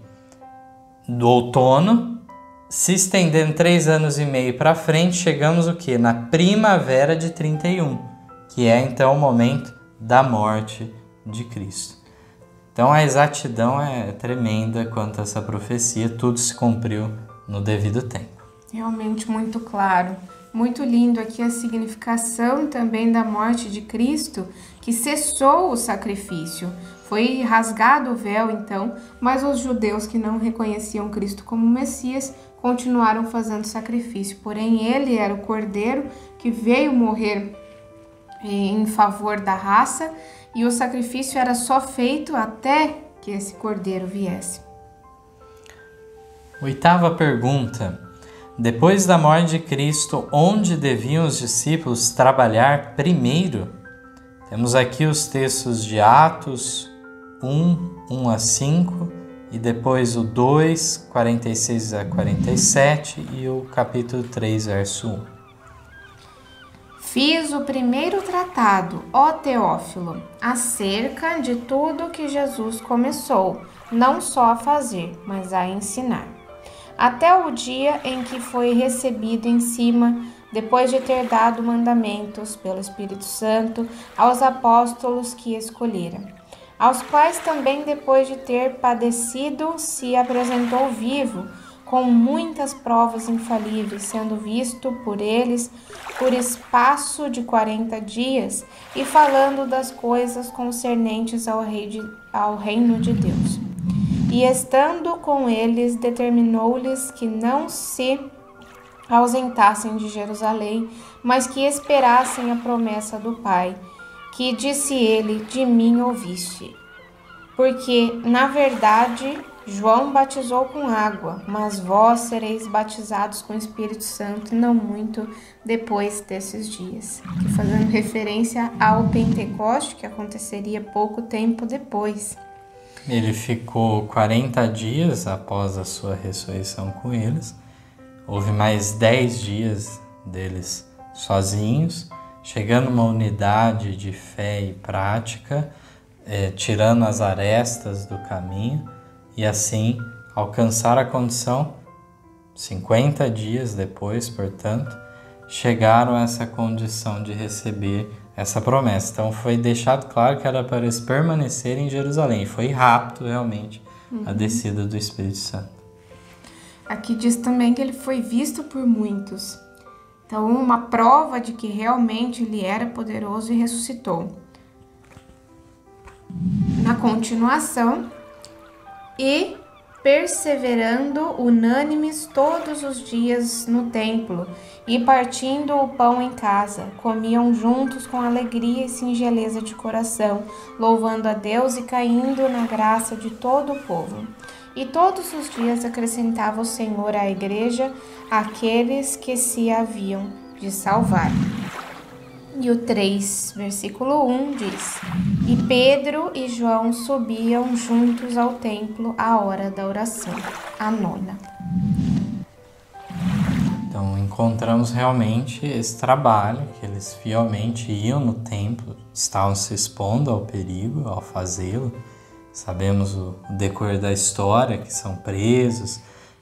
do outono, se estendendo 3 anos e meio para frente, chegamos o quê? Na primavera de 31, que é então o momento da morte de Cristo. Então a exatidão é tremenda quanto a essa profecia, tudo se cumpriu no devido tempo. Realmente muito claro. Muito lindo aqui a significação também da morte de Cristo, que cessou o sacrifício. Foi rasgado o véu, então, mas os judeus que não reconheciam Cristo como Messias continuaram fazendo sacrifício. Porém, ele era o cordeiro que veio morrer em favor da raça e o sacrifício era só feito até que esse cordeiro viesse. 8ª pergunta. Depois da morte de Cristo, onde deviam os discípulos trabalhar primeiro? Temos aqui os textos de Atos 1 a 5, e depois o 2, 46 a 47 e o capítulo 3, verso 1. Fiz o primeiro tratado, ó Teófilo, acerca de tudo que Jesus começou, não só a fazer, mas a ensinar, até o dia em que foi recebido em cima, depois de ter dado mandamentos pelo Espírito Santo aos apóstolos que escolhera, aos quais também depois de ter padecido se apresentou vivo, com muitas provas infalíveis, sendo visto por eles por espaço de 40 dias, e falando das coisas concernentes ao reino de Deus. E estando com eles, determinou-lhes que não se ausentassem de Jerusalém, mas que esperassem a promessa do Pai, que disse ele, de mim ouviste. Porque, na verdade, João batizou com água, mas vós sereis batizados com o Espírito Santo não muito depois desses dias. Aqui fazendo referência ao Pentecoste, que aconteceria pouco tempo depois. Ele ficou 40 dias após a sua ressurreição com eles. Houve mais 10 dias deles sozinhos, chegando a uma unidade de fé e prática, tirando as arestas do caminho, e assim alcançar a condição, 50 dias depois, portanto, chegaram a essa condição de receber essa promessa. Então foi deixado claro que era para eles permanecerem em Jerusalém. Foi rápido realmente a descida do Espírito Santo. Aqui diz também que ele foi visto por muitos. Então, uma prova de que realmente ele era poderoso e ressuscitou. Na continuação, e perseverando unânimes todos os dias no templo e partindo o pão em casa, comiam juntos com alegria e singeleza de coração, louvando a Deus e caindo na graça de todo o povo. E todos os dias acrescentava o Senhor à igreja aqueles que se haviam de salvar. E o 3, versículo 1 diz: E Pedro e João subiam juntos ao templo à hora da oração, a 9ª. Então encontramos realmente esse trabalho, que eles fielmente iam no templo, estavam se expondo ao perigo ao fazê-lo. Sabemos o decorrer da história, que são presos,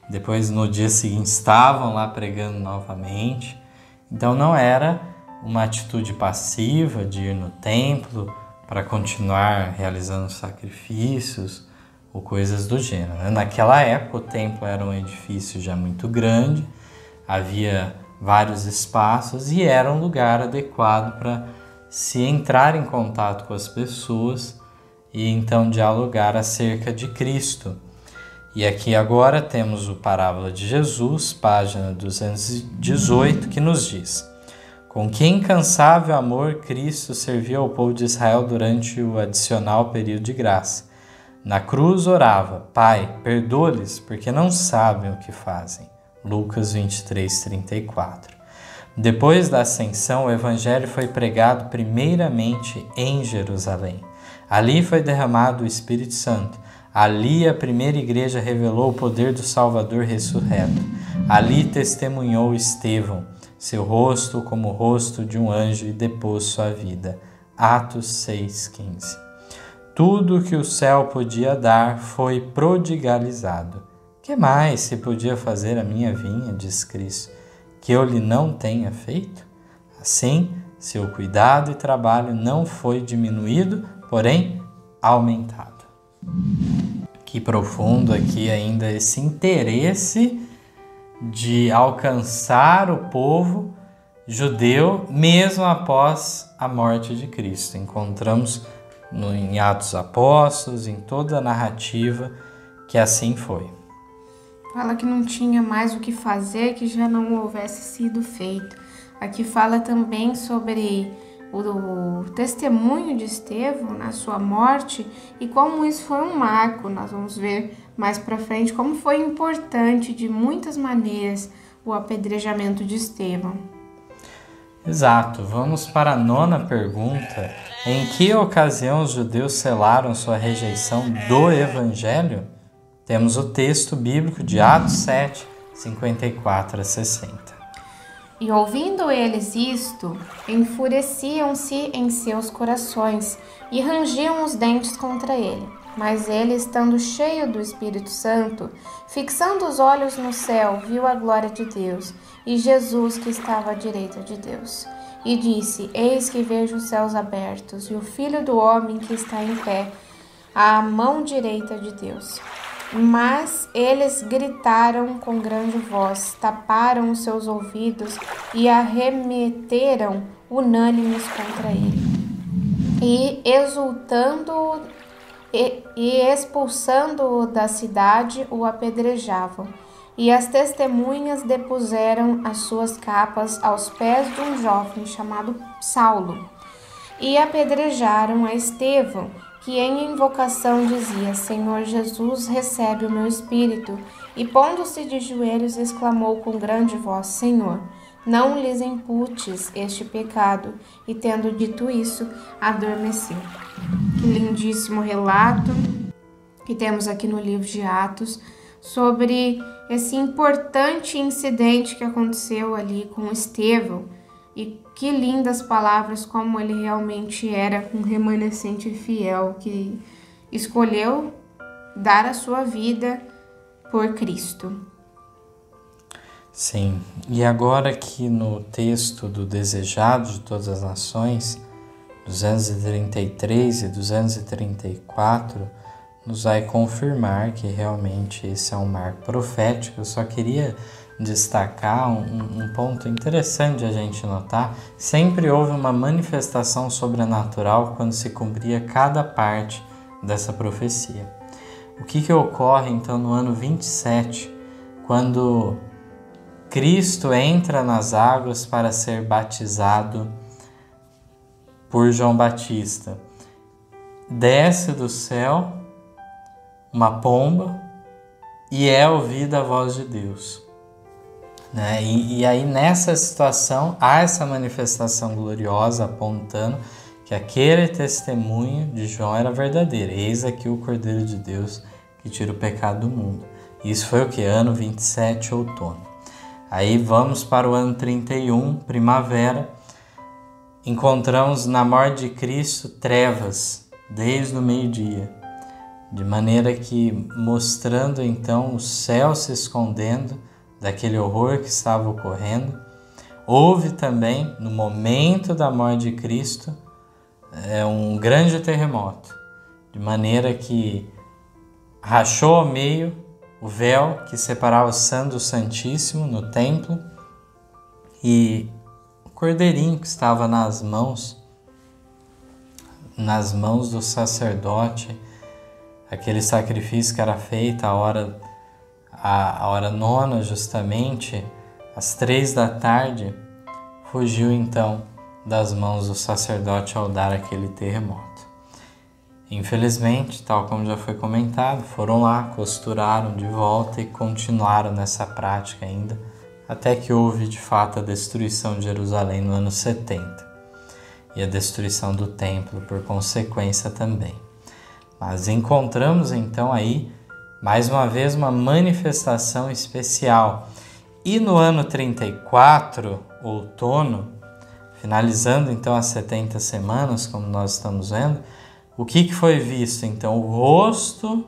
depois no dia seguinte estavam lá pregando novamente. Então não era uma atitude passiva de ir no templo para continuar realizando sacrifícios ou coisas do gênero, né? Naquela época o templo era um edifício já muito grande, havia vários espaços e era um lugar adequado para se entrar em contato com as pessoas e então dialogar acerca de Cristo. E aqui agora temos o Parábola de Jesus, página 218, que nos diz: Com que incansável amor Cristo serviu ao povo de Israel durante o adicional período de graça. Na cruz orava: Pai, perdoa-lhes, porque não sabem o que fazem. Lucas 23, 34. Depois da ascensão, o evangelho foi pregado primeiramente em Jerusalém. Ali foi derramado o Espírito Santo. Ali a primeira igreja revelou o poder do Salvador ressurreto. Ali testemunhou Estevão, seu rosto como o rosto de um anjo, e depôs sua vida. Atos 6,15. Tudo que o céu podia dar foi prodigalizado. Que mais se podia fazer a minha vinha, diz Cristo, que eu lhe não tenha feito? Assim, seu cuidado e trabalho não foi diminuído, porém aumentado. Que profundo aqui ainda esse interesse de alcançar o povo judeu mesmo após a morte de Cristo. Encontramos em Atos Apóstolos, em toda a narrativa, que assim foi. Fala que não tinha mais o que fazer, que já não houvesse sido feito. Aqui fala também sobre o testemunho de Estevão na sua morte e como isso foi um marco. Nós vamos ver mais para frente como foi importante de muitas maneiras o apedrejamento de Estevão. Exato. Vamos para a 9ª pergunta. Em que ocasião os judeus selaram sua rejeição do Evangelho? Temos o texto bíblico de Atos 7, 54 a 60. E ouvindo eles isto, enfureciam-se em seus corações e rangiam os dentes contra ele. Mas ele, estando cheio do Espírito Santo, fixando os olhos no céu, viu a glória de Deus e Jesus que estava à direita de Deus. E disse: Eis que vejo os céus abertos e o Filho do Homem que está em pé, à mão direita de Deus. Mas eles gritaram com grande voz, taparam os seus ouvidos e arremeteram unânimes contra ele. E exultando e expulsando-o da cidade, o apedrejavam. E as testemunhas depuseram as suas capas aos pés de um jovem chamado Saulo. E apedrejaram a Estevão, que em invocação dizia: Senhor Jesus, recebe o meu espírito. E pondo-se de joelhos, exclamou com grande voz: Senhor, não lhes imputes este pecado. E tendo dito isso, adormeceu. Que lindíssimo relato que temos aqui no livro de Atos sobre esse importante incidente que aconteceu ali com Estevão. E que lindas palavras, como ele realmente era um remanescente fiel que escolheu dar a sua vida por Cristo. Sim, e agora aqui no texto do Desejado de Todas as Nações, 233 e 234, nos vai confirmar que realmente esse é um marco profético. Eu só queria destacar um ponto interessante de a gente notar. Sempre houve uma manifestação sobrenatural quando se cumpria cada parte dessa profecia. o que ocorre então no ano 27, quando Cristo entra nas águas para ser batizado por João Batista. Desce do céu uma pomba e é ouvida a voz de Deus. Né? E aí nessa situação há essa manifestação gloriosa apontando que aquele testemunho de João era verdadeiro. Eis aqui o Cordeiro de Deus que tira o pecado do mundo. Isso foi o que? Ano 27, outono. Aí vamos para o ano 31, primavera. Encontramos na morte de Cristo trevas desde o meio-dia, de maneira que mostrando então o céu se escondendo daquele horror que estava ocorrendo. Houve também, no momento da morte de Cristo, um grande terremoto, de maneira que rachou ao meio o véu que separava o Santo do Santíssimo no templo, e o cordeirinho que estava nas mãos do sacerdote, aquele sacrifício que era feito a hora nona, justamente, às 3 da tarde, fugiu então das mãos do sacerdote ao dar aquele terremoto. Infelizmente, tal como já foi comentado, foram lá, costuraram de volta e continuaram nessa prática ainda, até que houve de fato a destruição de Jerusalém no ano 70 e a destruição do templo por consequência também. Mas encontramos então aí, mais uma vez, uma manifestação especial. E no ano 34, outono, finalizando então as 70 semanas, como nós estamos vendo, o que foi visto? Então, o rosto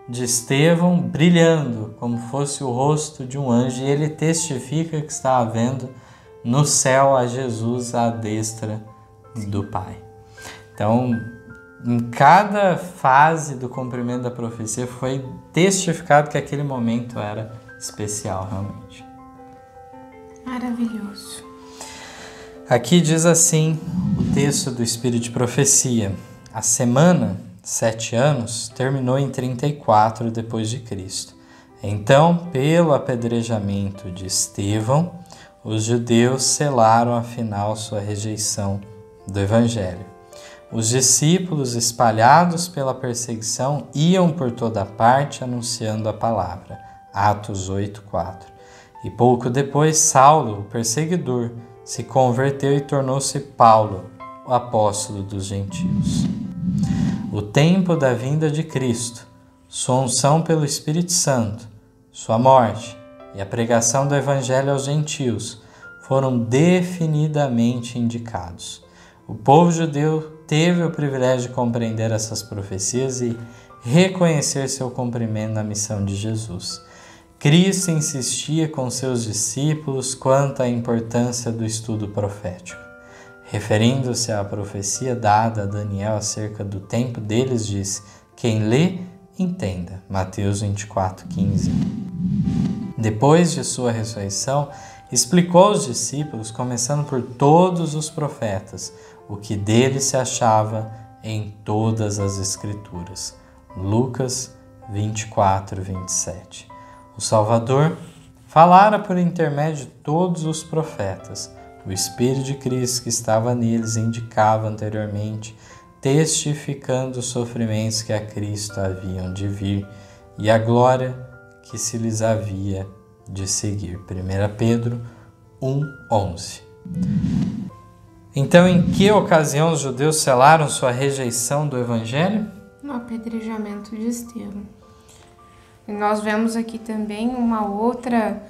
de Estevão brilhando, como fosse o rosto de um anjo, e ele testifica que está vendo no céu a Jesus à destra do Pai. Então, em cada fase do cumprimento da profecia foi testificado que aquele momento era especial, realmente. Maravilhoso. Aqui diz assim o texto do Espírito de Profecia. A semana, 7 anos, terminou em 34 depois de Cristo. Então, pelo apedrejamento de Estevão, os judeus selaram afinal sua rejeição do Evangelho. Os discípulos, espalhados pela perseguição, iam por toda parte anunciando a palavra. Atos 8:4. E pouco depois, Saulo, o perseguidor, se converteu e tornou-se Paulo, o apóstolo dos gentios. O tempo da vinda de Cristo, sua unção pelo Espírito Santo, sua morte e a pregação do Evangelho aos gentios foram definidamente indicados. O povo judeu teve o privilégio de compreender essas profecias e reconhecer seu cumprimento na missão de Jesus. Cristo insistia com seus discípulos quanto à importância do estudo profético. Referindo-se à profecia dada a Daniel acerca do tempo deles, disse: quem lê, entenda. Mateus 24:15. Depois de sua ressurreição, explicou aos discípulos, começando por todos os profetas, o que dele se achava em todas as Escrituras. Lucas 24:27. O Salvador falara por intermédio de todos os profetas. O Espírito de Cristo que estava neles indicava anteriormente, testificando os sofrimentos que a Cristo haviam de vir e a glória que se lhes havia de seguir. 1 Pedro 1:11. Então, em que ocasião os judeus selaram sua rejeição do Evangelho? No apedrejamento de Estevão. E nós vemos aqui também uma outra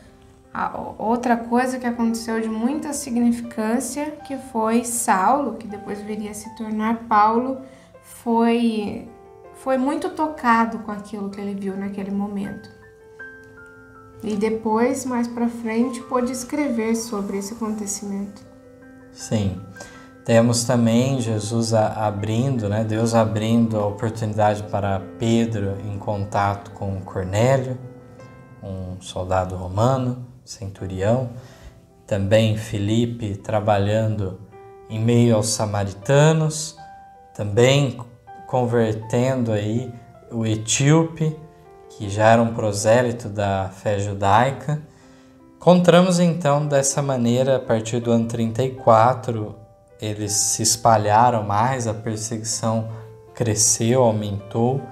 coisa que aconteceu de muita significância, que foi Saulo, que depois viria a se tornar Paulo, foi muito tocado com aquilo que ele viu naquele momento. E depois, mais para frente, pôde escrever sobre esse acontecimento. Sim. Temos também Jesus abrindo, Deus abrindo a oportunidade para Pedro em contato com Cornélio, um soldado romano, centurião. Também Filipe trabalhando em meio aos samaritanos, também convertendo aí o etíope, que já era um prosélito da fé judaica. Encontramos então dessa maneira, a partir do ano 34, eles se espalharam mais, a perseguição cresceu, aumentou,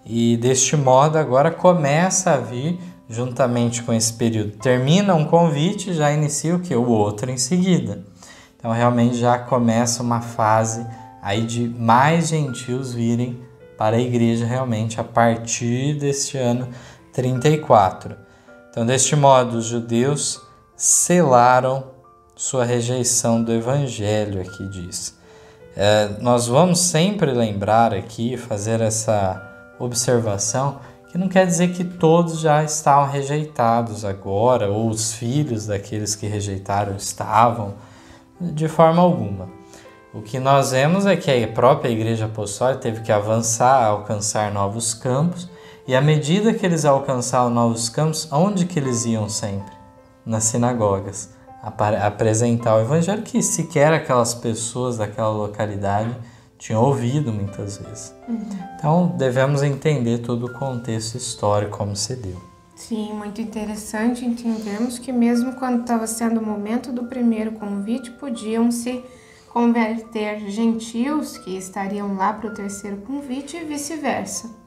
e deste modo agora começa a vir, juntamente com esse período, termina um convite, já inicia o que? O outro em seguida. Então realmente já começa uma fase aí de mais gentios virem para a igreja realmente a partir deste ano 34. Então, deste modo, os judeus selaram sua rejeição do evangelho, aqui diz. Nós vamos sempre lembrar aqui, fazer essa observação, que não quer dizer que todos já estavam rejeitados agora, ou os filhos daqueles que rejeitaram estavam, de forma alguma. O que nós vemos é que a própria Igreja Apostólica teve que avançar, alcançar novos campos, e à medida que eles alcançavam novos campos, onde que eles iam sempre? Nas sinagogas, apresentar o Evangelho, que sequer aquelas pessoas daquela localidade tinham ouvido muitas vezes. Então, devemos entender todo o contexto histórico, como se deu. Sim, muito interessante entendermos que mesmo quando estava sendo o momento do primeiro convite, podiam se converter gentios que estariam lá para o terceiro convite e vice-versa.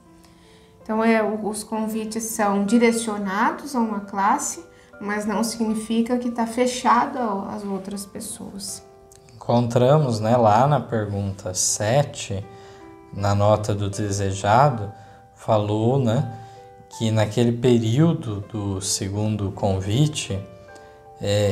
Então, os convites são direcionados a uma classe, mas não significa que está fechado às outras pessoas. Encontramos, lá na pergunta 7, na nota do desejado, falou, que naquele período do segundo convite,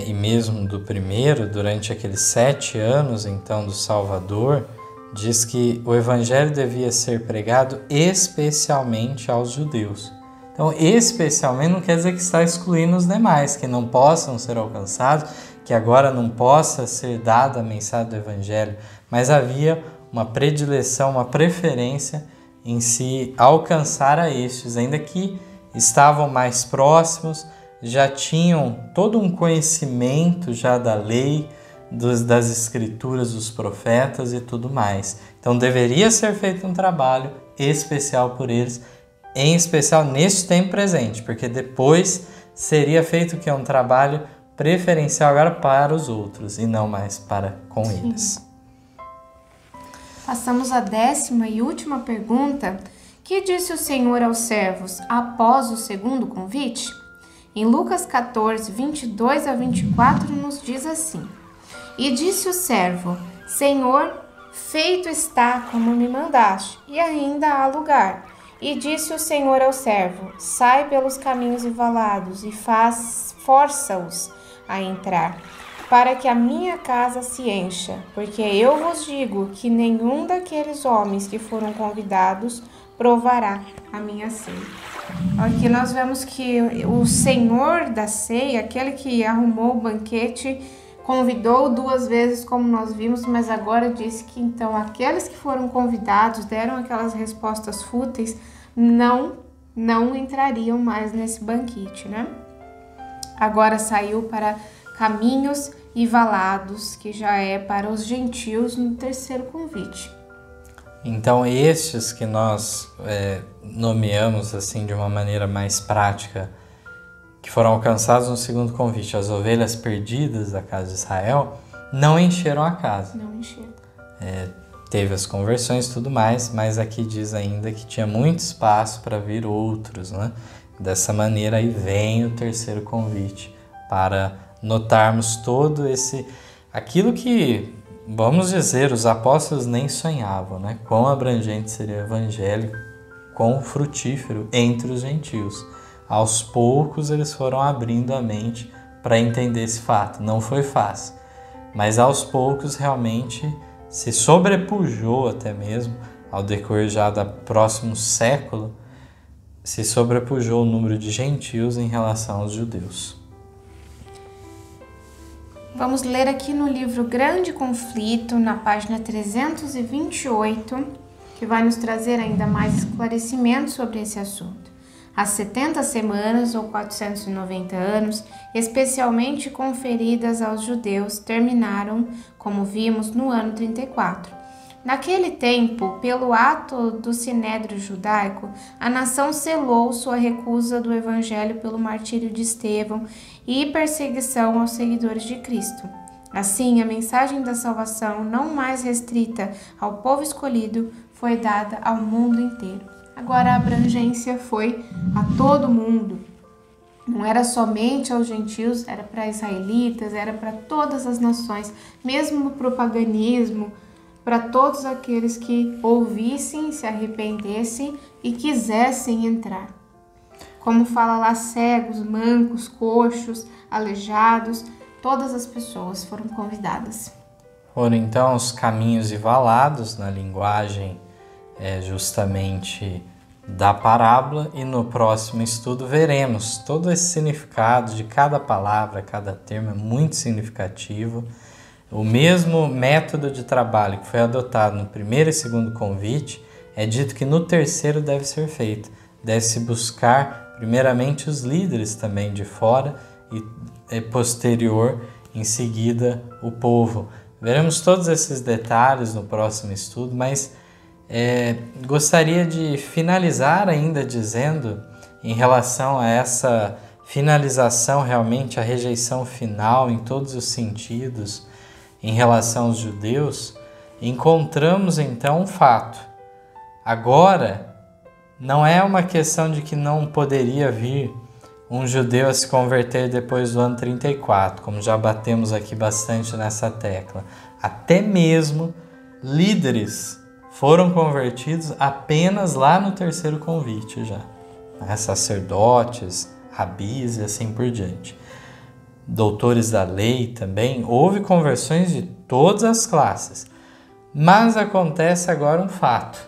e mesmo do primeiro, durante aqueles 7 anos, então, do Salvador, diz que o Evangelho devia ser pregado especialmente aos judeus. Então, especialmente não quer dizer que está excluindo os demais, que não possam ser alcançados, que agora não possa ser dada a mensagem do Evangelho, mas havia uma predileção, uma preferência em se alcançar a estes, ainda que estavam mais próximos, já tinham todo um conhecimento já da lei, das escrituras, dos profetas e tudo mais. Então deveria ser feito um trabalho especial por eles, em especial neste tempo presente, porque depois seria feito que é um trabalho preferencial agora para os outros e não mais para com eles. Passamos à 10ª e última pergunta. Que disse o Senhor aos servos após o segundo convite? Em Lucas 14, 22 a 24 nos diz assim: E disse o servo: Senhor, feito está como me mandaste, e ainda há lugar. E disse o Senhor ao servo: Sai pelos caminhos e valados e força-os a entrar, para que a minha casa se encha, porque eu vos digo que nenhum daqueles homens que foram convidados provará a minha ceia. Aqui nós vemos que o Senhor da ceia, aquele que arrumou o banquete, convidou 2 vezes, como nós vimos, mas agora disse que então aqueles que foram convidados, deram aquelas respostas fúteis, não entrariam mais nesse banquete, Agora saiu para caminhos e valados, que já é para os gentios no terceiro convite. Então estes que nós nomeamos assim de uma maneira mais prática, que foram alcançados no segundo convite, as ovelhas perdidas da casa de Israel, não encheram a casa. Não encheram. Teve as conversões e tudo mais, mas aqui diz ainda que tinha muito espaço para vir outros, Dessa maneira aí vem o terceiro convite, para notarmos todo aquilo que, vamos dizer, os apóstolos nem sonhavam, Quão abrangente seria o evangelho, quão frutífero entre os gentios. Aos poucos eles foram abrindo a mente para entender esse fato. Não foi fácil, mas aos poucos realmente se sobrepujou até mesmo, ao decorrer já do próximo século, se sobrepujou o número de gentios em relação aos judeus. Vamos ler aqui no livro Grande Conflito, na página 328, que vai nos trazer ainda mais esclarecimentos sobre esse assunto. As 70 semanas, ou 490 anos, especialmente conferidas aos judeus, terminaram, como vimos, no ano 34. Naquele tempo, pelo ato do Sinédrio Judaico, a nação selou sua recusa do Evangelho pelo martírio de Estevão e perseguição aos seguidores de Cristo. Assim, a mensagem da salvação, não mais restrita ao povo escolhido, foi dada ao mundo inteiro. Agora a abrangência foi a todo mundo. Não era somente aos gentios, era para israelitas, era para todas as nações, mesmo para o paganismo, para todos aqueles que ouvissem, se arrependessem e quisessem entrar. Como fala lá, cegos, mancos, coxos, aleijados, todas as pessoas foram convidadas. Foram então os caminhos e valados na linguagem justamente da parábola, e no próximo estudo veremos todo esse significado de cada palavra, cada termo é muito significativo. O mesmo método de trabalho que foi adotado no primeiro e segundo convite, é dito que no terceiro deve ser feito. Deve-se buscar primeiramente os líderes também de fora e posterior, em seguida, o povo. Veremos todos esses detalhes no próximo estudo, mas gostaria de finalizar ainda dizendo, em relação a essa finalização, realmente a rejeição final em todos os sentidos, em relação aos judeus, encontramos então um fato. Agora, não é uma questão de que não poderia vir um judeu a se converter depois do ano 34, como já batemos aqui bastante nessa tecla. Até mesmo líderes foram convertidos apenas lá no terceiro convite já. Sacerdotes, rabis e assim por diante. Doutores da lei também, houve conversões de todas as classes. Mas acontece agora um fato.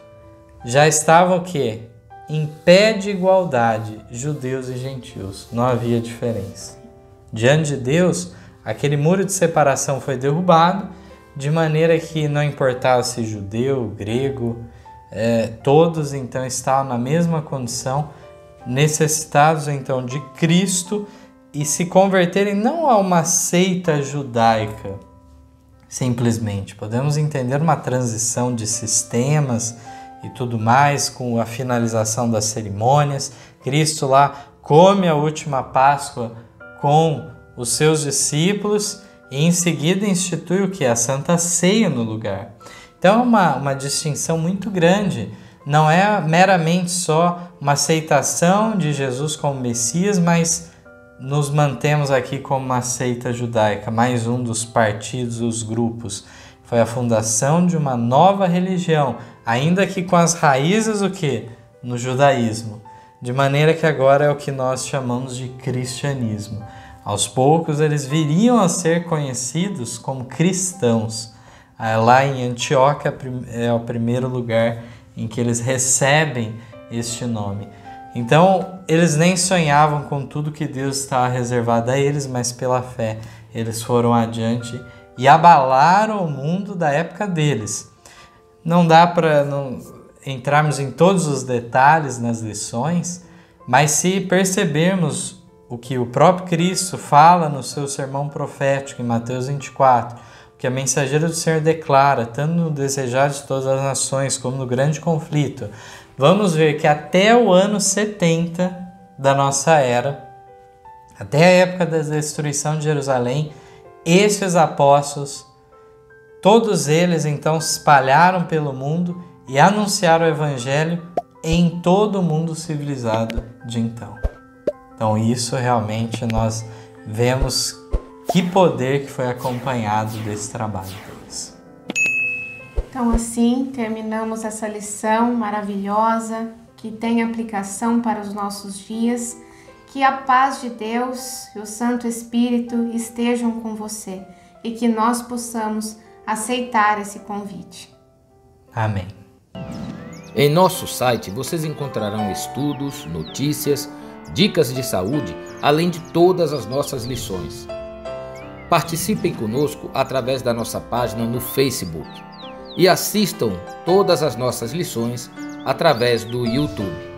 Já estavam o quê? Em pé de igualdade, judeus e gentios. Não havia diferença. Diante de Deus, aquele muro de separação foi derrubado, de maneira que não importava se judeu, grego, todos então estavam na mesma condição, necessitados então de Cristo, e se converterem não a uma seita judaica, simplesmente. Podemos entender uma transição de sistemas e tudo mais, com a finalização das cerimônias. Cristo lá come a última Páscoa com os seus discípulos e em seguida institui o que? A Santa Ceia no lugar. Então é uma distinção muito grande. Não é meramente só uma aceitação de Jesus como Messias, mas nos mantemos aqui como uma seita judaica, mais um dos partidos, dos grupos. Foi a fundação de uma nova religião, ainda que com as raízes o quê? No judaísmo. De maneira que agora é o que nós chamamos de cristianismo. Aos poucos eles viriam a ser conhecidos como cristãos. Lá em Antioquia é o primeiro lugar em que eles recebem este nome. Então, eles nem sonhavam com tudo que Deus estava reservado a eles, mas pela fé eles foram adiante e abalaram o mundo da época deles. Não dá para entrarmos em todos os detalhes nas lições, mas se percebermos o que o próprio Cristo fala no seu sermão profético em Mateus 24, o que a mensageira do Senhor declara, tanto no desejar de todas as nações como no grande conflito, vamos ver que até o ano 70 da nossa era, até a época da destruição de Jerusalém, esses apóstolos, todos eles então se espalharam pelo mundo e anunciaram o Evangelho em todo o mundo civilizado de então. Então isso realmente nós vemos que poder que foi acompanhado desse trabalho deles. Então assim terminamos essa lição maravilhosa que tem aplicação para os nossos dias. Que a paz de Deus e o Santo Espírito estejam com você e que nós possamos aceitar esse convite. Amém. Em nosso site vocês encontrarão estudos, notícias, dicas de saúde, além de todas as nossas lições. Participem conosco através da nossa página no Facebook e assistam todas as nossas lições através do YouTube.